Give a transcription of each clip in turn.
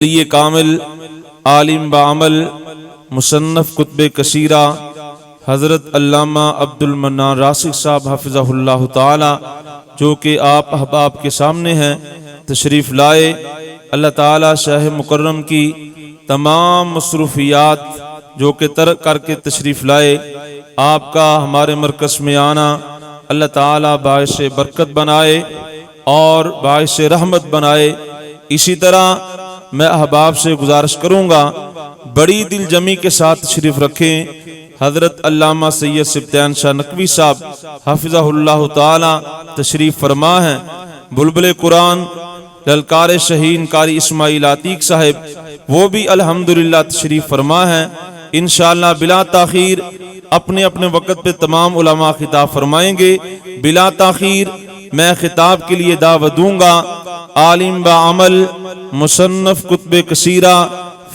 ये कामिल आलिम बामल मुसन्नफ़ कुतुब कसीरा हज़रत अल्लामा अब्दुल मन्नान रासिक साहब हाफ़िज़हुल्लाह ताला जो कि आप अहबाब के सामने हैं तशरीफ़ लाए। अल्लाह ताला शाह मुकर्रम की तमाम मसरूफ़ियात जो कि तर्क करके तशरीफ़ लाए, आपका हमारे मरकज़ में आना अल्लाह ताला बाइश बरकत बनाए और बाइश रहमत बनाए। इसी तरह मैं अहबाब से गुजारिश करूँगा बड़ी दिल जमी के साथ तशरीफ़ रखें। हज़रत अल्लामा सैयद सिब्तान शाह नकवी साहब हाफ़िज़हुल्लाह ताला तशरीफ़ फरमा हैं। बुलबुल कुरान ललकार शहीन कारी इस्माइल आतीक साहिब वो भी अल्हम्दुलिल्लाह तशरीफ़ फरमा हैं। इंशाअल्लाह बिला ताख़ीर अपने अपने वक़्त पे तमाम उलमा खिताब फरमाएंगे। बिला ताख़ीर मैं खिताब के लिए दावत दूँगा आलिम बाअमल मुसन्नफ़ कुतुब कसीरा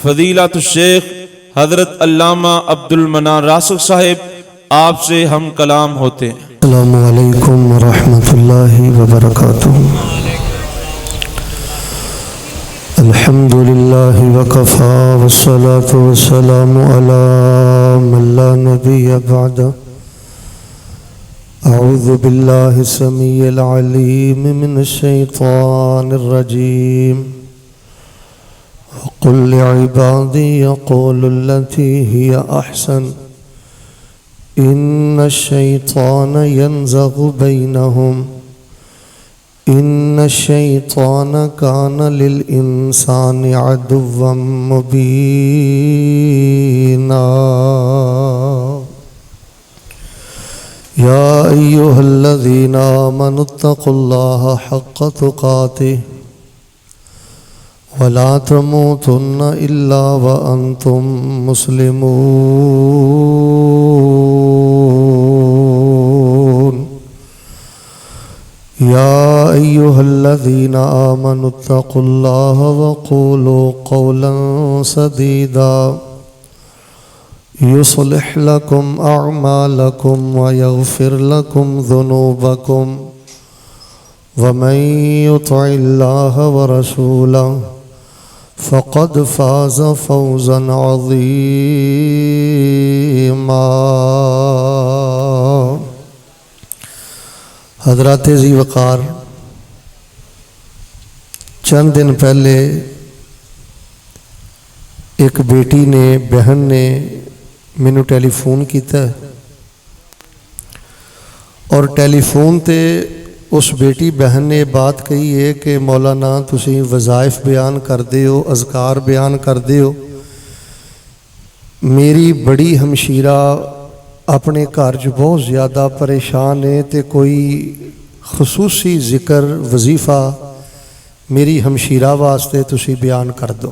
फ़ज़ीलतुल शेख हज़रत अल्लामा अब्दुल मन्नान रासिक साहिब, आपसे हम कलाम होते हैं। अस्सलामु अलैकुम व रहमतुल्लाहि व बरकातुहू। अल्हम्दुलिल्लाहि व कफ़ा वस्सलातु वस्सलामु अला मन ला नबिय्य बअदा। अऊज़ु बिल्लाहि समीइल अलीम मिनश शैतानिर रजीम। क़ुल लिइबादी यक़ूलु लती हिय अहसन इन्नश शैतान यंज़ग़ु बैनहुम इन्नश शैतान कान लिल इंसानि अदुव्वन मुबीना। या अय्युहल्लज़ीना आमनुत्तक़ुल्लाह हक़्क़ तुक़ातिह वला तमूतुन्न इल्ला व अंतुम मुस्लिमून। या अय्युहल्लज़ीना आमनुत्तक़ुल्लाह वक़ूलू क़ौलन सदीदा युस्लिह लकुम अअमालकुम व यग़फ़िर लकुम ज़ुनूबकुम वमन युतिइल्लाह व रसूलहु फ़क़द फ़ाज़ फ़ौज़न अज़ीमा। हज़रात ज़ी वक़ार, चंद दिन पहले एक बेटी ने बहन ने मैनू टेलीफोन किया और टेलीफोन ते उस बेटी बहन ने बात कही है कि मौलाना तुसी वज़ाइफ बयान करते हो, अज़कार बयान करते हो। मेरी बड़ी हमशीरा अपने घर च बहुत ज़्यादा परेशान है तो कोई खसूसी ज़िक्र वजीफ़ा मेरी हमशीरा वास्ते तुसी बयान कर दो।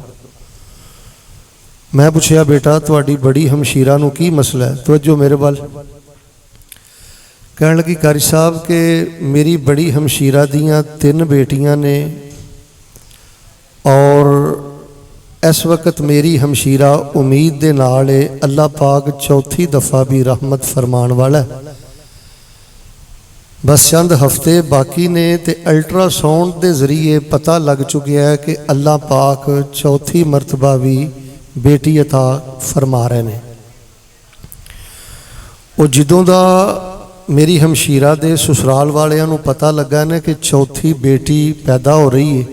मैं पूछया बेटा तुहाडी बड़ी हमशीरा नूं की मसला है, तवज्जो मेरे वाल। कहने लगी कारी साहब के मेरी बड़ी हमशीरा दियाँ 3 बेटियां ने और इस वक्त मेरी हमशीरा उम्मीद दे नाल अल्लाह पाक चौथी दफ़ा भी रहमत फरमान वाला है। बस चंद हफ्ते बाकी ने ते अल्ट्रासाउंड के जरिए पता लग चुका है कि अल्लाह पाक चौथी मरतबा भी बेटी अता फरमा रहे ने। वो जिदों दा मेरी हमशीरा दे ससुराल वालियां नूं पता लगा ने कि चौथी बेटी पैदा हो रही है,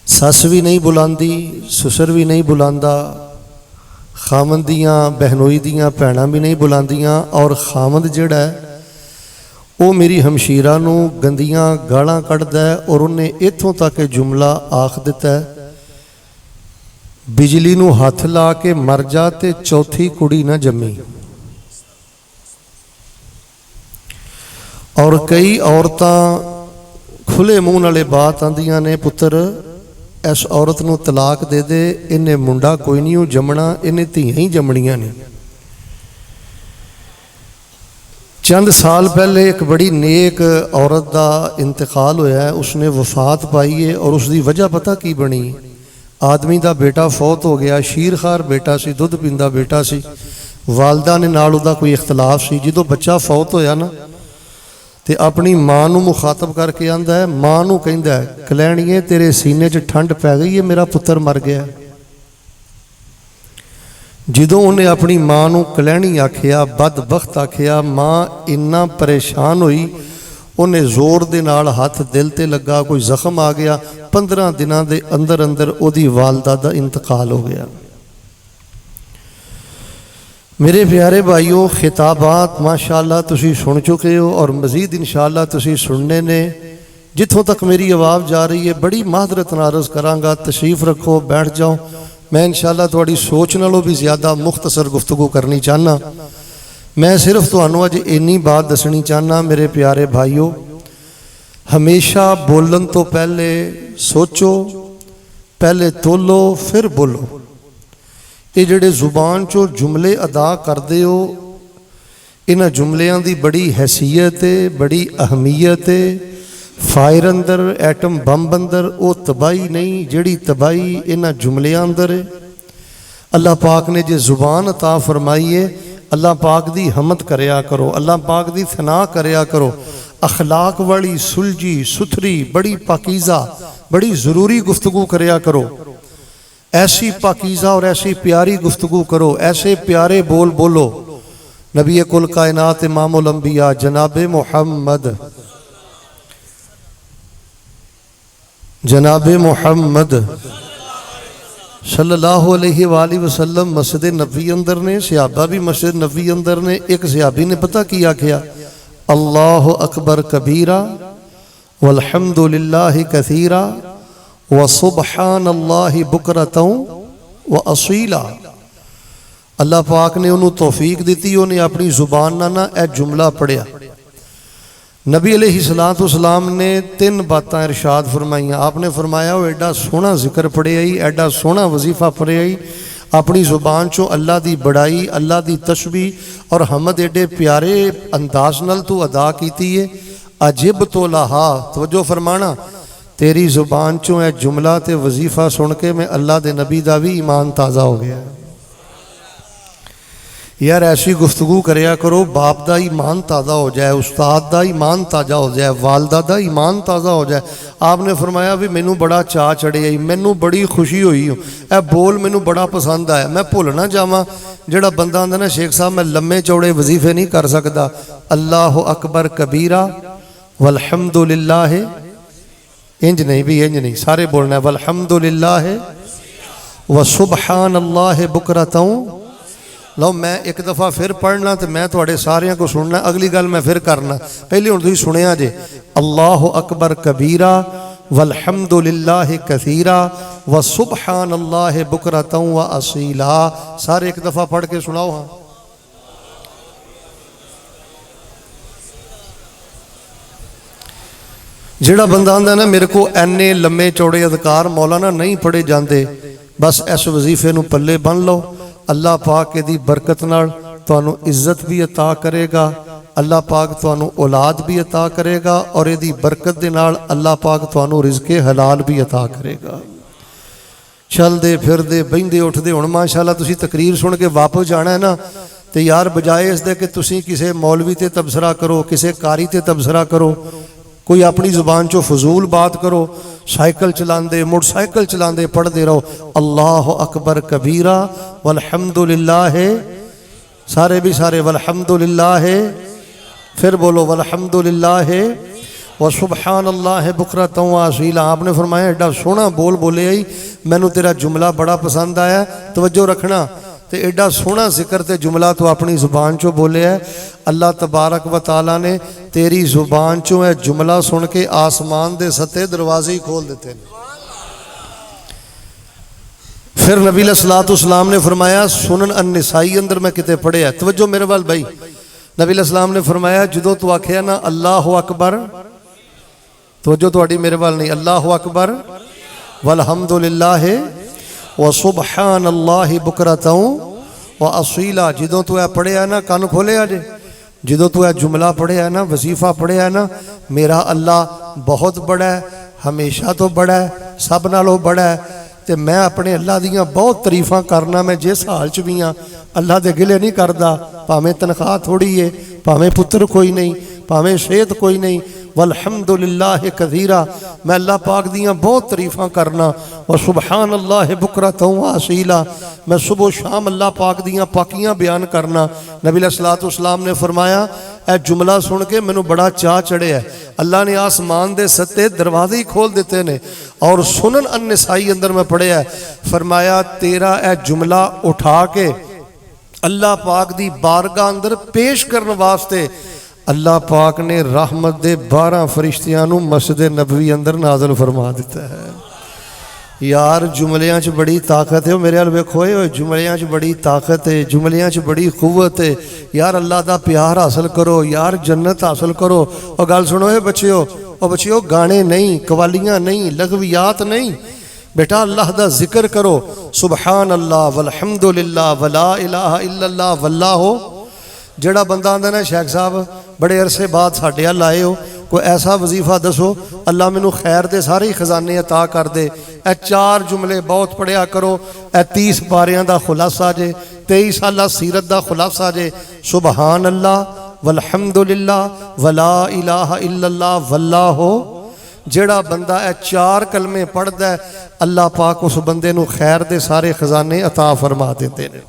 सस भी नहीं बुलांदी, ससुर भी नहीं बुलांदा, खामद दियाँ बहनोई दियाँ भैणां भी नहीं बुलांदियां और खामद जिहड़ा है वो मेरी हमशीरा नूं गंदियां गालां कढ़दा है और उन्हें इत्थों तक जुमला आख दिता है बिजली नूं हथ ला के मर जा ते चौथी कुड़ी ना जम्मी। और कई औरतां खुले मूँह नाले बात आंदियां ने पुत्र इस औरत नूं तलाक दे दे, इन्हें मुंडा कोई नहीं जमना, इन्हें धीआं ही जमणियां ने। चंद साल पहले एक बड़ी नेक औरत का इंतकाल होया है, उसने वफात पाई है और उसकी वजह पता की बनी। आदमी का बेटा फौत हो गया, शीरखार बेटा सी, दुध पींदा बेटा सी, वालदा ने नाल उहदा कोई इख्तलाफ सी। जो बच्चा फौत होया ना ਤੇ ਆਪਣੀ ਮਾਂ ਨੂੰ ਮੁਖਾਤਬ ਕਰਕੇ ਆਂਦਾ ਹੈ, ਮਾਂ ਨੂੰ ਕਹਿੰਦਾ ਹੈ, ਕਲੈਣੀਏ ਤੇਰੇ ਸੀਨੇ 'ਚ ਠੰਡ ਪੈ ਗਈ ਹੈ, ਮੇਰਾ ਪੁੱਤਰ ਮਰ ਗਿਆ। ਜਦੋਂ ਉਹਨੇ ਆਪਣੀ ਮਾਂ ਨੂੰ ਕਲੈਣੀ ਆਖਿਆ, ਬਦਬਖਤ ਆਖਿਆ, ਮਾਂ ਇੰਨਾ ਪਰੇਸ਼ਾਨ ਹੋਈ, ਉਹਨੇ ਜ਼ੋਰ ਦੇ ਨਾਲ ਹੱਥ ਦਿਲ ਤੇ ਲੱਗਾ, ਕੋਈ ਜ਼ਖਮ ਆ ਗਿਆ। 15 ਦਿਨਾਂ ਦੇ ਅੰਦਰ ਅੰਦਰ ਉਹਦੀ ਵਾਲਦਾ ਦਾ ਇੰਤਕਾਲ ਹੋ ਗਿਆ। मेरे प्यारे भाइयों, खिताबात माशाअल्लाह तुसी सुन चुके हो और मज़ीद इंशाअल्लाह तुसी सुनने ने। जिथों तक मेरी आवाज़ जा रही है बड़ी मादरत नारज़ करांगा, तशरीफ़ रखो, बैठ जाओ। मैं इंशाअल्लाह तुहाड़ी सोच नालों भी ज़्यादा मुख्तसर गुफ्तगू करनी चाहना। मैं सिर्फ तुहानू अज इन्नी बात दसनी चाहना मेरे प्यारे भाइयों, हमेशा बोलन तो पहले सोचो, पहले तोलो फिर बोलो। ये जिहड़े जुबान चो जुमले अदा करते हो, इन्हां जुमलियां दी बड़ी हैसीयत है, बड़ी अहमीयत है। फायर अंदर, एटम बंब अंदर वो तबाही नहीं जिहड़ी तबाही इन्हां जुमलियां अंदर है। अल्लाह पाक ने जे जुबान अता फरमाई है, अल्लाह पाक दी हमद करया करो, अल्लाह पाक दी सना करया करो। अखलाक वाली सुलझी सुथरी बड़ी पाकीज़ा बड़ी ज़रूरी गुफ्तगू करया करो। ऐसी पाकीज़ा और ऐसी प्यारी गुफ्तगू करो, ऐसे प्यारे बोल बोलो। नबी कुल कायनात इमामुल अंबिया जनाब मोहम्मद सल्लल्लाहु अलैहि वसल्लम मस्जिद नबी अंदर ने, सहाबा भी मस्जिद नबी अंदर ने। एक सहाबी ने पता की आख्या, अल्लाहु अकबर कबीरा वल्हम्दुलिल्लाहि कसीरा व सुबहानल्लाहि बुकरतन व असीला। अल्लाह पाक ने उन्होंने तौफीक दी, उन्हें अपनी जुबान ना यह जुमला पढ़िया। नबी अलैहिस्सलाम ने 3 बातें इरशाद फरमाइया। आपने फरमाया वो एडा सोहना जिक्र पढ़िया ही, एडा सोहना वजीफा पढ़िया ही, अपनी जुबान चो अल्लाह की बड़ाई, अल्लाह की तस्बीह और हमद एडे प्यारे अंदाज नाल तू अदा की है। अजिब तो लाहा, तवज्जो फरमाना, तेरी जुबान चो यह जुमला ते वजीफा सुन के मैं अल्लाह के नबी का भी ईमान ताज़ा हो गया। यार ऐसी गुफ्तगू करया करो, बाप का ईमान ताज़ा हो जाए, उस्ताद का ईमान ताज़ा हो जाए, वालदा का ईमान ताज़ा हो जाए। आपने फरमाया भी मैनू बड़ा चाह चढ़िया, मैनू बड़ी खुशी हुई, यह बोल मैनू बड़ा पसंद आया। मैं भुल ना जावां, जिहड़ा बंदा आंदा ना शेख साहब मैं लम्मे चौड़े वजीफे नहीं कर सकता। अल्लाह अकबर कबीरा वल्हम्दुलिल्लाह, इंज नहीं भी इंज नहीं, सारे बोलना है वल्हम्दुलिल्लाह व सुबहानल्लाह बुकरतन। लो मैं एक दफ़ा फिर पढ़ना तो मैं थोड़े सारिਆਂ को सुनना, अगली गल मैं फिर करना। पहले हुण तुसीं सुनिया जे, अल्लाह अकबर कबीरा वल्हम्दुलिल्लाह कसीरा व सुबहानल्लाह बुकरतन व असीला। सारे एक दफ़ा पढ़ के सुनाओ। हाँ, जिहड़ा बंदा आंदा ना मेरे को एने लम्मे चौड़े अदकार मौलाना नहीं पढ़े जाते, बस इस वजीफे नूं पल्ले बन लो। अल्लाह पाक दी बरकत नाल तुहानूं इज्जत भी अता करेगा, अल्लाह पाक तुहानूं औलाद भी अता करेगा और इहदी बरकत दे नाल अल्लाह पाक तुहानूं रिज़्क़े हलाल भी अता करेगा। चलदे फिरदे बहिंदे उठदे हुण माशाअल्लाह तुसीं तकरीर सुन के वापस जाना है ना, तो यार बजाए इस दे कि तुसीं किसी मौलवी ते तबसरा करो, किसी कारी ते तबसरा करो, कोई अपनी जुबान चो फजूल बात करो, साइकिल चलाते मोटरसाइकिल चलाते पढ़ते रहो अल्लाह अकबर कबीरा वल्हम्दुलिल्लाह, सारे भी सारे वल्हम्दुलिल्लाह, फिर बोलो वल्हम्दुलिल्लाह व सुबहानल्लाह बुकरतन व असीला। आपने फरमाया एडा सोहना बोल बोले आई, मैनू तेरा जुमला बड़ा पसंद आया, तवज्जो रखना। तो एडा सोहना जिक्र ते जुमला तो अपनी जुबान चो बोले है। अल्लाह तबारक व तआला ने तेरी जुबान चो यह जुमला सुन के आसमान दे सत्ते दरवाजे ही खोल देते हैं। फिर नबी अलैहिस्सलाम ने फरमाया, सुनन अन-निसाई अंदर मैं किते पढ़िया, तवज्जो मेरे वाल भाई, नबी अलैहिस्सलाम ने फरमाया जो तू आखिया ना अल्लाह अकबर, तवज्जो तुहाडी मेरे वाल नहीं, अल्लाह अकबर वल्हम्दुलिल्लाह व सुबहानल्लाह बुकरतन व असीला। जो तू यह पढ़िया ना, कान खोलिया जे, जो तू यह जुमला पढ़िया ना, वजीफा पढ़िया ना, मेरा अल्लाह बहुत बड़ा है, हमेशा तो बड़ा है, सब नालों बड़ा है, तो मैं अपने अल्लाह दियाँ बहुत तारीफां करना, मैं जिस हाल च भी हाँ अल्लाह दे गिले नहीं करता, भावें तनख्वाह थोड़ी है, भावें पुत्र कोई नहीं, भावें सेहत कोई नहीं, वल्हम्दुलिल्लाह कसीरा, मैं अल्लाह पाक दियाँ बहुत तारीफां करना। व सुबहान अल्लाह बुकरतन व असीला, मैं सुबह शाम अल्लाह पाक दियाँ पाकियाँ बयान करना। नबी अलैहिस्सलातु वस्सलाम ने फरमाया, ए जुमला सुन के मैनू बड़ा चाह चढ़िया, अल्लाह ने आसमान दे सत्ते दरवाजे ही खोल दिते ने। और सुनन अन-नसाई अंदर मैं पढ़िया, फरमाया तेरा ए जुमला उठा के अल्लाह पाक दी बारगाह अंदर पेश करने वास्ते अल्लाह पाक ने रहमत दे 12 फरिश्तियां नू मस्जिद नबवी अंदर नाज़िल फरमा दिता है। यार जुमलियां च बड़ी ताकत है, मेरे हाल वेखो, जुमलियां च बड़ी ताकत है, जुमलियां च बड़ी कुव्वत है। यार अल्लाह दा प्यार हासिल करो, यार जन्नत हासिल करो। और गल सुनो बच्चियो, गाने नहीं, कवालियाँ नहीं, लग़वियात नहीं, बेटा अल्लाह दा जिक्र करो। सुबहान अल्लाह वल्हम्दुलिल्लाह वला इलाहा इल्लल्लाह वल्लाहो। जड़ा बंदा आंदा ना शेख साहब बड़े अरसे बाद साडे अल आए हो, कोई ऐसा वजीफा दसो अल्लाह मैनू खैर दे सारे खजाने अता कर दे। ए 4 जुमले बहुत पढ़िया करो, ए 30 पारियां दा खुलासा जे, 23 साला सीरत दा खुलासा जे। सुबहान अल्लाह वल्हम्दुलिल्लाह वला इलाहा इल्लल्लाह वल्लाहो। जेड़ा बंदा ए 4 कलमे पढ़दा है, अल्लाह पाक उस बंदे नू खैर दे सारे खजाने अता फरमा देते हैं।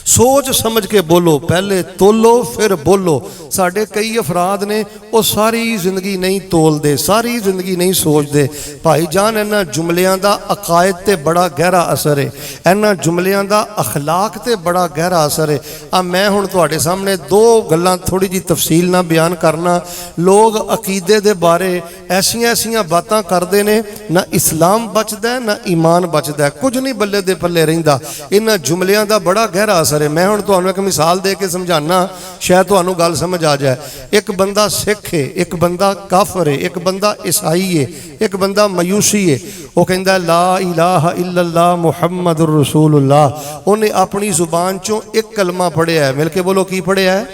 सोच समझ के बोलो, पहले तोलो फिर बोलो। साढ़े कई अफराद ने वो सारी जिंदगी नहीं तोलते, सारी जिंदगी नहीं सोचते। भाई जान इन्हां जुमलियां दा अकायद ते बड़ा गहरा असर है, इन्हां जुमलियां दा अखलाक ते बड़ा गहरा असर है। मैं हुण तुहाडे सामने 2 गल्लां थोड़ी जी तफसील ना बयान करना। लोग अकीदे दे बारे ऐसियां ऐसियां बातां करते ने, ना इस्लाम बचदा ना ईमान बचदा, कुछ नहीं बल्ले दे पल्ले रहिंदा। इन्हां जुमलियां दा बड़ा गहरा असर है। मैं हुण तुहानूं एक मिसाल दे के समझाना, शायद तुहानूं गल समझ आ जाए। एक बंदा सिख है, एक बंदा काफर है, एक बंदा ईसाई है, एक बंदा मयूसी है। वो कहता ला इलाहा इल्लल्लाह मुहम्मदुर रसूलुल्लाह। उन्हें अपनी जुबान चों एक कलमा पढ़िया है। मिल के बोलो की पढ़िया है?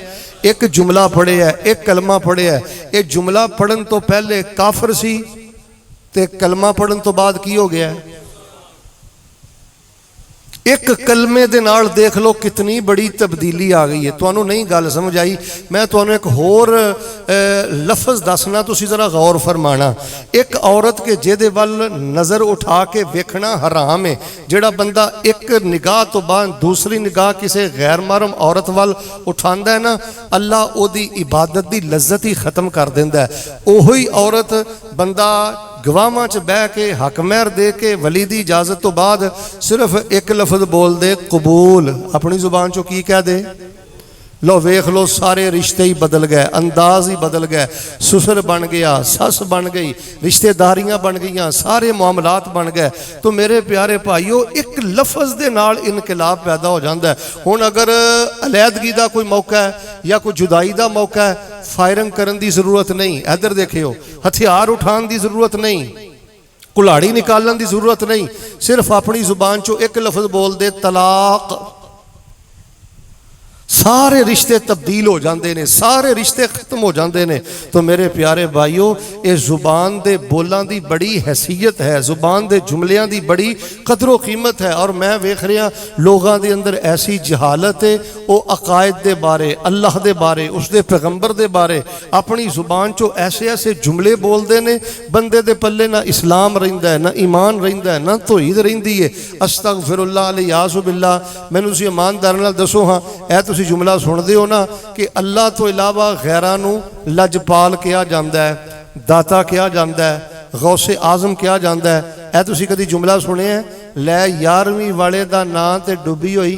एक जुमला पढ़िया है, एक कलमा पढ़िया है। ये जुमला पढ़न तो पहले काफर सी ते कलमा पढ़न तो बाद की हो गया है? एक कलमे दे नाल देख लो कितनी बड़ी तब्दीली आ गई है। तुहानू नहीं गल समझ आई, मैं तुहानू एक होर लफज दसना, तुसी जरा गौर फरमाना। एक औरत के जेदे वल नज़र उठा के वेखना हराम है, जेड़ा बंदा एक निगाह तो बाद दूसरी निगाह किसी गैर महरम औरत वल उठांदा है ना, अल्लाह ओदी इबादत दी लज्जत ही खत्म कर देंदा है। ओही औरत बंदा गवाहां च बह के हक महर दे के वली दी इजाजत तो बाद सिर्फ एक लफज बोल दे कबूल, अपनी जुबान चो की कह दे, लो वेख लो सारे रिश्ते ही बदल गए, अंदाज ही बदल गए। ससुर बन गया, सस बन गई, रिश्तेदारियां बन गई, सारे मामलात बन गए। तो मेरे प्यारे भाईओ, एक लफज दे नाल इनकलाब पैदा हो जाता है। हुण अगर अलैदगी का कोई मौका है या कोई जुदाई का मौका है, फायरिंग करने की जरूरत नहीं, इधर देखियो, हथियार उठाने की जरूरत नहीं, कुल्हाड़ी निकालने की जरूरत नहीं, सिर्फ अपनी जुबान चो एक लफज बोल दे तलाक, सारे रिश्ते तब्दील हो जाते हैं, सारे रिश्ते खत्म हो जाते हैं। तो मेरे प्यारे भाईओ, ये जुबान दे बोलों की बड़ी हैसियत है, जुबान दे जुमलियां की बड़ी कदरों कीमत है। और मैं वेख रहा लोगों के अंदर ऐसी जहालत है, वो अकायद के बारे, अल्लाह के बारे, उसके पैगंबर के बारे अपनी जुबान चो ऐसे ऐसे जुमले बोलते हैं, बंदे दे पल्ले ना इस्लाम रहिंदा है, ना ईमान रहिंदा है, ना तौहीद रहिंदी है। अस्तगफिरुल्लाह अलियाज़ु बिल्लाह। मैनूं तुसीं ईमानदारी नाल दसो, हाँ ऐ तुसीं जुमला सुनते हो ना कि अल्लाह तो इलावा गैरां नूं लजपाल कहा जाता है, दाता कहा जाता है, गौसे आजम कहा जाता है। ऐ तुसीं कदी जुमला सुने है? लै 11वीं वाले दा नां ते डुबी होई।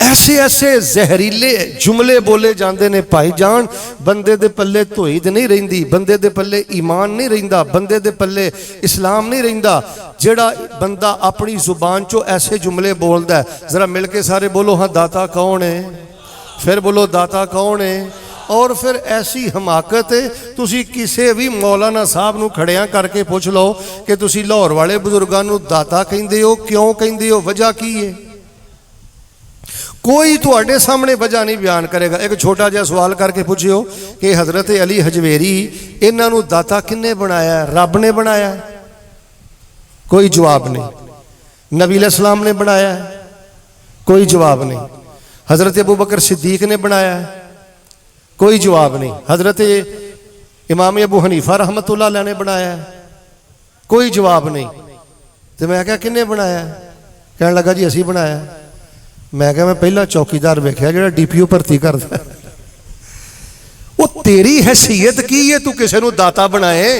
ऐसे ऐसे जहरीले जुमले बोले जाते हैं भाईजान, बंदे दे पल्ले तौहीद नहीं रहिंदी, बंदे दे पल्ले ईमान नहीं रहिंदा, बंदे दे पल्ले इस्लाम नहीं रहिंदा। जेड़ा बंदा अपनी जुबान चो ऐसे जुमले बोलता है, जरा मिल के सारे बोलो हाँ दाता कौन है? फिर बोलो दाता कौन है? और फिर ऐसी हमाकत है, तुसी किसी भी मौलाना साहब नूं खड़िया करके पूछ लो कि तुसी लाहौर वाले बुजुर्गों नूं दाता कहंदे हो, क्यों कहंदे हो, वजह की है? कोई तुहाडे सामने वजह नहीं बयान करेगा। एक छोटा जिहा सवाल करके पूछियो कि हज़रत अली हजवेरी इन्हां नूं दाता किन्ने बनाया? रब ने बनाया? कोई जवाब नहीं। नबी अलैहिस्सलाम ने बनाया है, कोई जवाब नहीं। हज़रत अबू बकर सिद्दीक ने बनाया है, कोई जवाब नहीं। हज़रत इमाम अबू हनीफा रहमतुल्लाह अलैह ने बनाया है, कोई जवाब नहीं। तो मैं क्या किन्ने बनाया है? कहने लगा जी असी बनाया। मैं क्या मैं पहला चौकीदार वेख्या जो DPO भर्ती करता। वो तेरी हैसीयत की है तू किसी को दाता बनाए?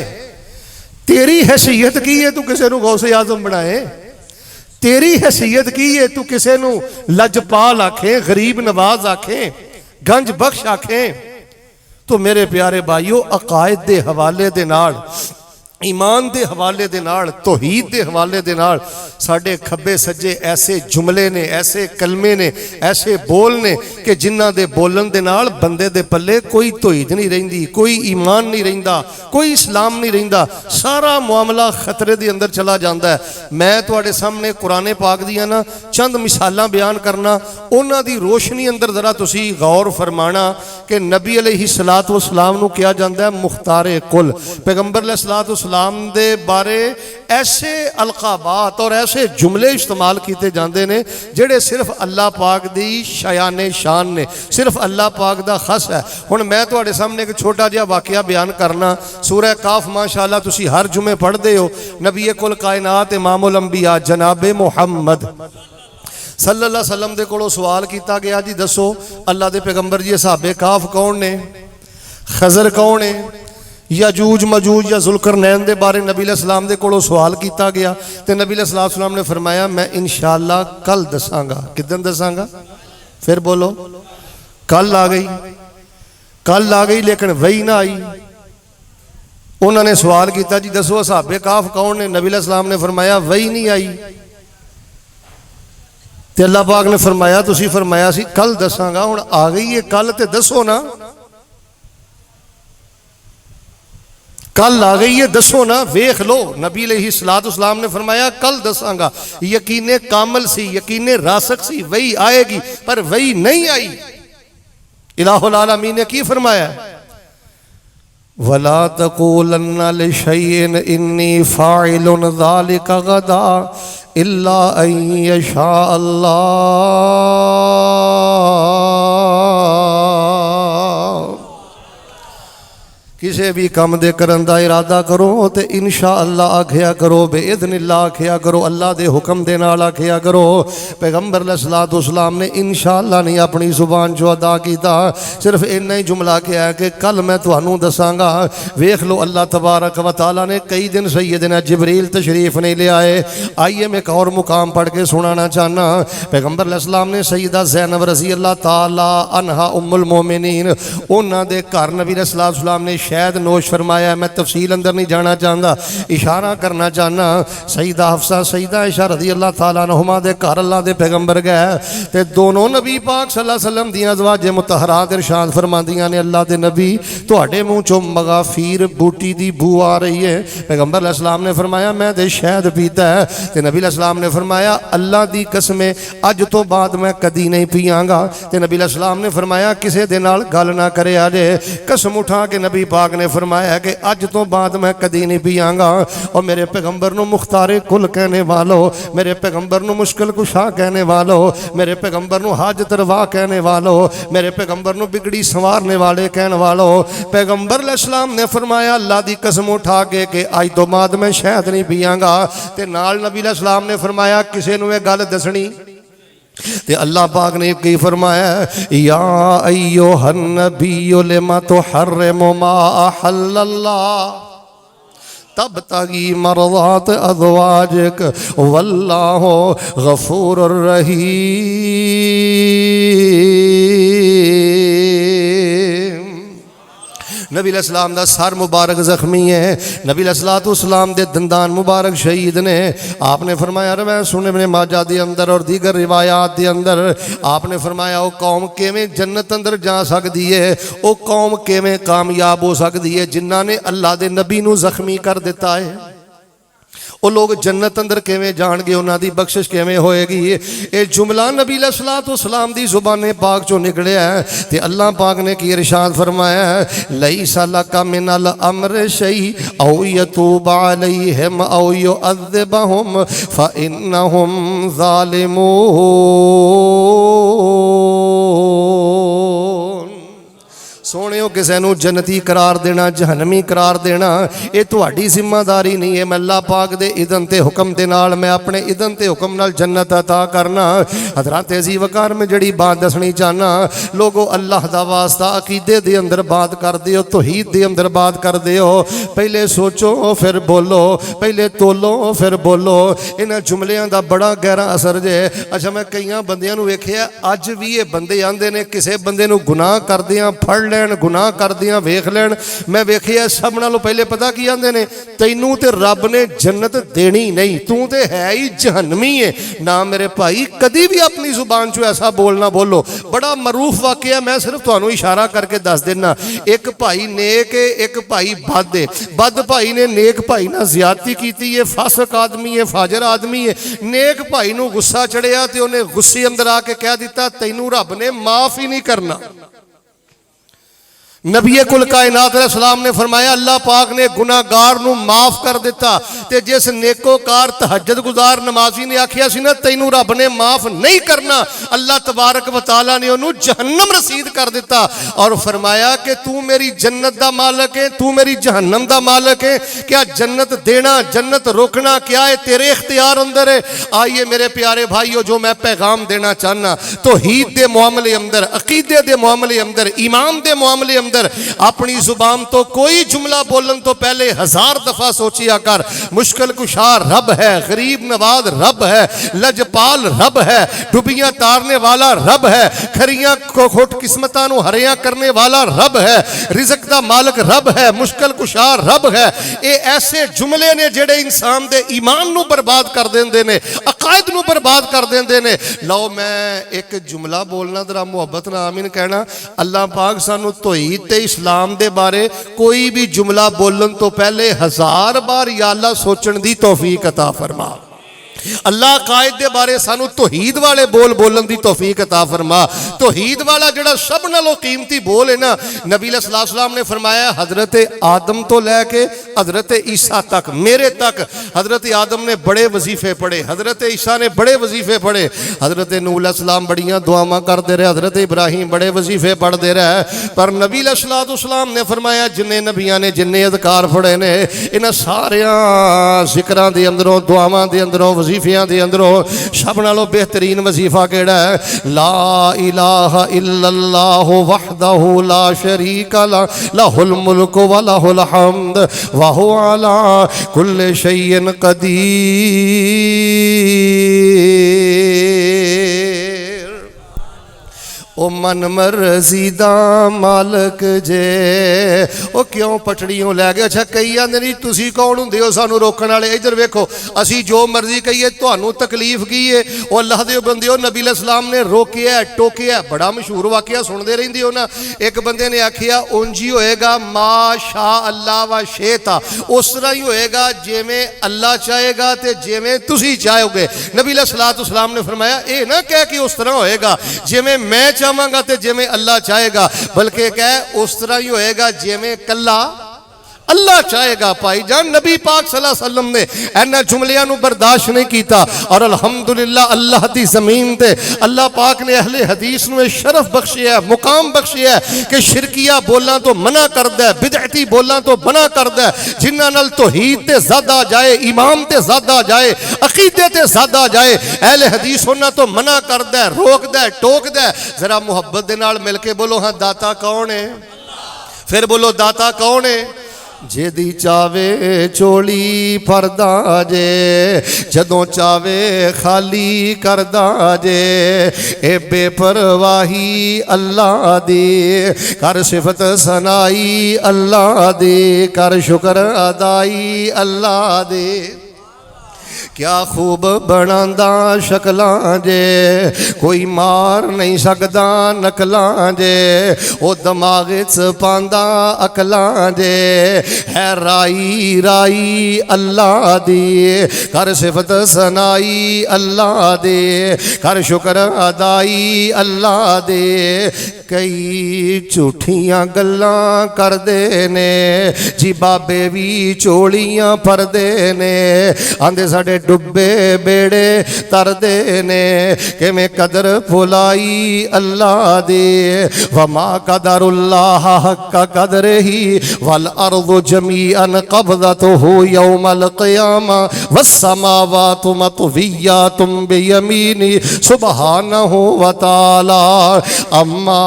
तेरी हैसीयत की है तू किसी को गौसे आजम बनाए? तेरी हैसीयत की है तू किसी को लजपाल आखे, गरीब नवाज आखे, गंज बख्श आखे? तो मेरे प्यारे भाईओ, अकायद के हवाले दे नाल, ईमान के हवाले दे नाल, तौहीद के हवाले दे नाल साडे खब्बे सज्जे ऐसे जुमले ने, ऐसे कलमे ने, ऐसे बोल ने कि जिन्हां दे बोलन दे नाल बंदे दे पल्ले कोई तौहीद नहीं रहिंदी, कोई ईमान नहीं रहिंदा, कोई इस्लाम नहीं रहिंदा। सारा मामला खतरे दे अंदर चला जांदा है। मैं तुहाडे सामने कुरान पाक दियां ना चंद मिसालां बयान करना, उन्हां दी रोशनी अंदर जरा तुसी गौर फरमाना कि नबी अलैहिस्सलातु वस्सलाम नूं कहा जांदा है मुख्तारे कुल। पैगंबर अलैहिस्सलातु वस्सलाम दे बारे ऐसे अलकाबात और ऐसे जुमले इस्तेमाल किए जाते हैं जेड़े सिर्फ अल्लाह पाक दी शयाने शान ने, सिर्फ अल्लाह पाक दा खस है। हुण मैं तुहाडे सामने एक छोटा जिहा वाकया बयान करना। सूरह काफ माशाअल्लाह तुसी हर जुमे पढ़दे हो। नबी कुल कायनात इमामुल अंबिया जनाबे मुहम्मद सल्लल्लाहु अलैहि वसल्लम दे कोलों सवाल किया गया, जी दसो अल्लाह दे पैगंबर जी असहाबे काफ कौन ने, खजर कौन है, याजूज मजूज या जुल्करनैन के बारे नबी अलैहिस्सलाम दे कोलों सवाल किया गया। तो नबी अलैहिस्सलाम ने फरमाया मैं इंशाअल्लाह कल दसांगा। किदन दसांगा? फिर बोलो। कल आ गई, कल आ गई लेकिन वही ना आई। उन्होंने सवाल किया, जी दसो असहाबे काफ कौन ने? नबी अलैहिस्सलाम ने फरमाया वही नहीं आई। तो अल्लाह पाक ने फरमाया तुसी फरमाया सी कल दसांगा, हुण आ गई है कल, तो दसो ना, कल आ गई है दसो ना, वेख लो। नबी अलैहिस्सलाम ने फरमाया कल दसांगा। यकीने कामल सी, यकीने रासक सी, वही आएगी, पर वही नहीं आई। इलाहुल आलमीन ने की फरमाया, वला तकूलन्ना लिशैइन इन्नी फाइलुन ज़ालिका गदा इल्ला अन यशा अल्लाह। किसी भी काम दे करन दा इरादा करो तो इंशाअल्लाह आखिया करो, बेइज़्निल्लाह आखिया करो, अल्लाह दे हुक्म दे नाल आखिया करो। पैगंबर अलैहिस्सलातु वस्सलाम ने इंशाअल्लाह नहीं अपनी जुबान चो अदा किया, सिर्फ इन्ना ही जुमला किया कि कल मैं तुहानू दसांगा। वेख लो अल्लाह तबारक व तआला ने कई दिन सैयदना जिब्रील तशरीफ नहीं ले आए। आइए मैं एक और मुकाम पढ़ के सुनाना चाहना। पैगंबर अलैहिस्सलाम ने सैयदा ज़ैनब रज़ी अल्लाह ताला अन्हा उम्मुल मोमिनीन, उन्हां दे घर नबी अलैहिस्सलातु वस्सलाम ने शायद नोश फरमाया। मैं तफसील अंदर नहीं जाना चाहता, इशारा करना चाहना। सईदा हफ्सा सईदा आयशा रज़ी अल्लाह ताला अन्हुमा दे घर अल्लाह दे पैगंबर गए ते दोनों नबी पाक सल्लल्लाहु अलैहि वसल्लम दियां ज़वाजे मुतहरात इरशाद फरमांदियां ने, अल्लाह दे नबी तुहाडे मुंह चों मगाफीर बूटी दी बू आ रही है। पैगंबर अलैहिस्सलाम ने फरमाया मैं ते शहद पीता है। ते नबी अलैहिस्सलाम ने फरमाया अल्लाह दी कसम अज तो बाद मैं कदी नहीं पीआंगा। ते नबी अलैहिस्सलाम ने फरमाया किसी दे नाल गल ना करे जे। कसम उठा के नबी पाक ने फरमाया कि अज तो बाद मैं कदी नहीं पीआंगा। और मेरे पैगंबर नू मुख्तारे कुल कहने वालों, मेरे पैगंबर नू मुश्किल कुशा कहने वालों, मेरे पैगंबर नू हाजत रवा कहने वालों, मेरे पैगंबर नू बिगड़ी संवारने वाले कहने वालों, पैगंबर अलैहिस्सलाम ने फरमाया अल्लाह दी कसम उठा के कि अज तो बाद मैं शहद नहीं पीआंगा। ते नाल नबी अलैहिस्सलाम ने फरमाया किसी नू ये गल दसनी ते अल्लाह पाक ने की फरमाया, या अय्युहन नबिय्यु लिमा तुहर्रिमु मा अहल्लल्लाह तबतगी मरज़ात अज़वाजिक वल्लाहु गफूरुर रहीम। नबी अलैहिस्सलाम दा सर मुबारक जख्मी है, नबी अलैहिस्सलाम दे दंदान मुबारक शहीद ने। आपने फरमाया रवै सुने ने माजा दे अंदर और दीगर रिवायात दे अंदर आपने फरमाया वो कौम किवें जन्नत अंदर जा सकती है, वो कौम किवें कामयाब हो सकती है जिन्हां ने अल्लाह दे नबी नू जख्मी कर दिता है। ਉਹ ਲੋਕ जन्नत अंदर किवें जाणगे, उन्हां दी बख्शिश किवें होएगी। ये जुमला नबी अलैहिस्सलाम दी ज़ुबाने पाक चों निकलिया है ते अल्लाह पाक ने की इरशाद फरमाया, लैसा लका मिनल अम्र शै औ यतूब अलैहिम औ युअज़्ज़िबहुम फ़इन्नहुम ज़ालिमून। सोहणिओ किसी नूं जन्नती करार देना, जहन्नमी करार देना, ये तुहाडी जिम्मेदारी नहीं है। मैं अल्लाह पाक दे इदन ते हुक्म दे नाल, मैं अपने इदन ते हुक्म नाल जन्नत अता करना। हज़रात अज़ीज़ वकार में जड़ी बात दसनी चाहना, लोगो अल्लाह दा वास्ता अकीदे दे अंदर बात कर दिओ, तौहीद दे अंदर बात कर दिओ। पहले सोचो फिर बोलो, पहले तोलो फिर बोलो। इन्हां जुमलियां दा बड़ा गहरा असर जे। अच्छा, मैं कई बंदियां नूं वेखिआ, अज भी ये बंदे आंदे ने किसी बंदे नूं गुनाह करदिआं फड़ लैण, गुनाह करदिआं वेख लैण। मैं वेखिआ सब नालों पहले पता की आंदे ने, तैनूं ते रब ने जन्नत देनी नहीं, तू ते है ही जहन्नमी है ना। मेरे भाई कदी भी अपनी जुबान चो ऐसा बोलना बोलो। बड़ा मरूफ वाकया मैं सिर्फ तुहानूं इशारा करके दस देना। एक भाई नेक है, एक भाई बद है। बद भाई ने नेक भाई नाल ज़्यादती कीती है, फासक आदमी है, फाजर आदमी है। नेक भाई नूं गुस्सा चढ़िया ते उहने गुस्से अंदर आके कह दिता, तैनूं रब ने माफ़ ही नहीं करना। नबी कुल कायनात अलैहिस्सलाम ने फरमाया, अल्लाह पाक ने गुनाहगार नूं माफ़ कर दिता। ते जिस नेकोकार तहज्जुद गुजार नमाजी ने आखिया सी ना, तैनूं रब ने माफ़ नहीं करना, अल्लाह तबारक व तआला ने उन्होंने जहन्नम रसीद कर दिता और फरमाया कि तू मेरी जन्नत दा मालक है, तू मेरी जहन्नम दा मालक है। क्या जन्नत देना जन्नत रोकना क्या है तेरे इख्तियार अंदर है। आइए मेरे प्यारे भाइयों, जो मैं पैगाम देना चाहना, तौहीद दे मामले अंदर, अकीदे दे मामले अंदर, ईमान दे मामले अंदर अपनी जुबान तो कोई जुमला बोलन तो पहले 1000 दफा सोचिया कर। मुश्किल कुशार रब है, गरीब नवाज रब है, लजपाल रब है, डुबियां तारने वाला रब है, खरियां खोट किस्मतां नूं हरियां करने वाला रब है, रिज़्क दा मालिक रब है, मुश्किल कुशार रब है। ये ऐसे जुमले ने जेड़े इंसान दे ईमान नूं बर्बाद कर देंदे ने, अकायद नूं बर्बाद कर देंदे ने। लो मैं एक जुमला बोलना, जरा मुहब्बत नाल आमीन कहना। अल्लाह पाक सानू तौहीद ते इस्लाम दे बारे कोई भी जुमला बोलन तो पहले 1000 बार या अल्लाह सोचण दी तौफीक अता फरमा। अल्लाह कायद दे बारे सानू तौहीद वाले बोल बोलन दी तौफीक अता फरमा। तौहीद वाला जिहड़ा सब नालों कीमती बोल है ना, नबी अलैहिस्सलाम ने फरमाया, हज़रत आदम तो लैके हज़रत ईसा तक, मेरे तक हज़रत आदम ने बड़े वजीफे पढ़े, हज़रत ईसा ने बड़े वजीफे पढ़े, हज़रत नूह अलैहिस्सलाम बड़ियां दुआवां करते रहे, हज़रत इब्राहिम बड़े वजीफे पढ़ते रहे। पर नबी अलैहिस्सलाम ने फरमाया, जिन्ने नबियां ने जिन्ने अदकार पढ़े ने, इन्हां सारियां जिक्रां दे अंदरों, दुआवां दे अंदरों, वजीफियां दे अंदरों सब नालों बेहतरीन वजीफा केड़ा है? ला इलाहा इल्लल्लाहु वहदहु ला शरीका लहुल मुल्कु व लहुल हम्द व हुवा अला कुल्लि शैइन कदीर। ओ मन मर्जीदा मालक जे। ओ क्यों पटड़ियों लै गए? अच्छा, कई आंदे नहीं तुसी कौन हुंदे हो सानू रोकण वाले? इधर वेखो, असी जो मर्जी कहिए, तुहानू तकलीफ की है? ओ अल्लाह दे बंदे, नबी अलैहिस्सलाम ने रोकिया टोकिया। बड़ा मशहूर वाकया सुनते रहिंदे हो ना। एक बंदे ने आखिया, उंज ही होएगा माशा अल्लाह व शेता, उस तरह ही होएगा जिवें अल्लाह चाहेगा ते जिवें तुसी चाहोगे। नबी अलैहिस्सलाम ने फरमाया, ये ना कह कि उस तरह होएगा जिवें मैं चाहांगा ते जिवें अल्लाह चाहेगा, बल्कि कह उस तरह ही होएगा जिवें कल्ला अल्लाह चाहेगा। भाई जान, नबी पाक सल्लल्लाहु अलैहि वसल्लम ने इन्हां जुमलियां नूं बर्दाश्त नहीं कीता और अल्हम्दुलिल्लाह अल्लाह दी ज़मीन ते अल्लाह पाक ने अहले हदीस नूं शरफ बख्शिया, मुकाम बख्शिया कि शिरकिया बोलां तो मना करदा है, बिदअती बोलां तो मना करदा है, जिन्हां नाल तौहीद ते ज़दा जाए, ईमान ते ज़दा जाए, अकीदे ते ज़दा जाए, अहले हदीस उन्हां तो मना करदा है, रोकदा है, टोकदा है। जरा मुहब्बत दे नाल मिल के बोलो, हाँ दाता कौन है? फिर बोलो, दाता कौन है? जेदी चावे चोली फरदा जे, जदों चावे खाली करदा जे। ए बेपरवाही अल्लाह दी, कर सिफत सनाई अल्लाह दी, कर शुक्र अदाई अल्लाह दी। क्या खूब बनांदा शक्लां जे, कोई मार नहीं सकदा नकलां जे, ओ दिमाग च पांदा अकलां जे, है राई राई अल्लाह दी, कर सिफत सनाई अल्लाह दे, कर शुक्र अदाई अल्लाह दे। कई झूठियां गल्लां करदे ने जी, बाबे भी चोलियां फरदे ने, आंदे साडे डुब्बे बेड़े तरदे ने, किवें कदर भुलाई अल्लाह दी। वमा कदरुल्लाह हक्का कदरिही वल अर्दु जमीअन क़ब्ज़तुहु यौमल क़ियामा वस्समावातु मतविय्यातुम बियमीनी सुब्हानहु व तआला अम्मा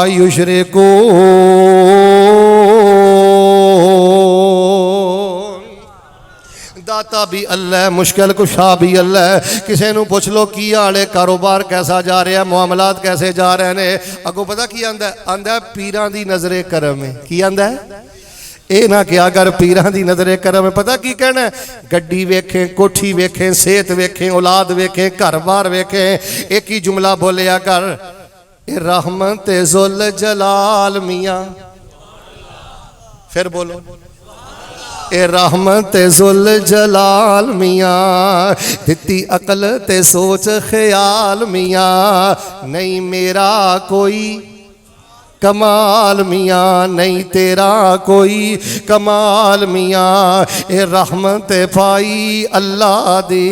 युशरिकून। दाता भी अल्लाह, मुश्किल कुशा भी अल्लाह। किसी नूं पुछ लो की हाल है, कारोबार कैसा जा रहा है, मुआमलात कैसे जा रहे हैं, अगों पता की आंदा, आंदा पीरां दी नज़रे करम है। की आंदा है? ये ना क्या कर पीरां दी नज़रे करम है। पता की कहना है? गड्डी वेखें, कोठी वेखें, सेहत वेखें, औलाद वेखें, घर बार वेखें, एक ही जुमला बोलिया कर, ए रहमत जुल जलाल मियाँ। फिर बोलो, ए रहमत जुल जलाल मियाँ, दिती अकल ते सोच ख्याल मियाँ, नहीं मेरा कोई कमाल मियाँ, नहीं तेरा कोई कमाल मियाँ। ए रहमत पाई अल्लाह दे,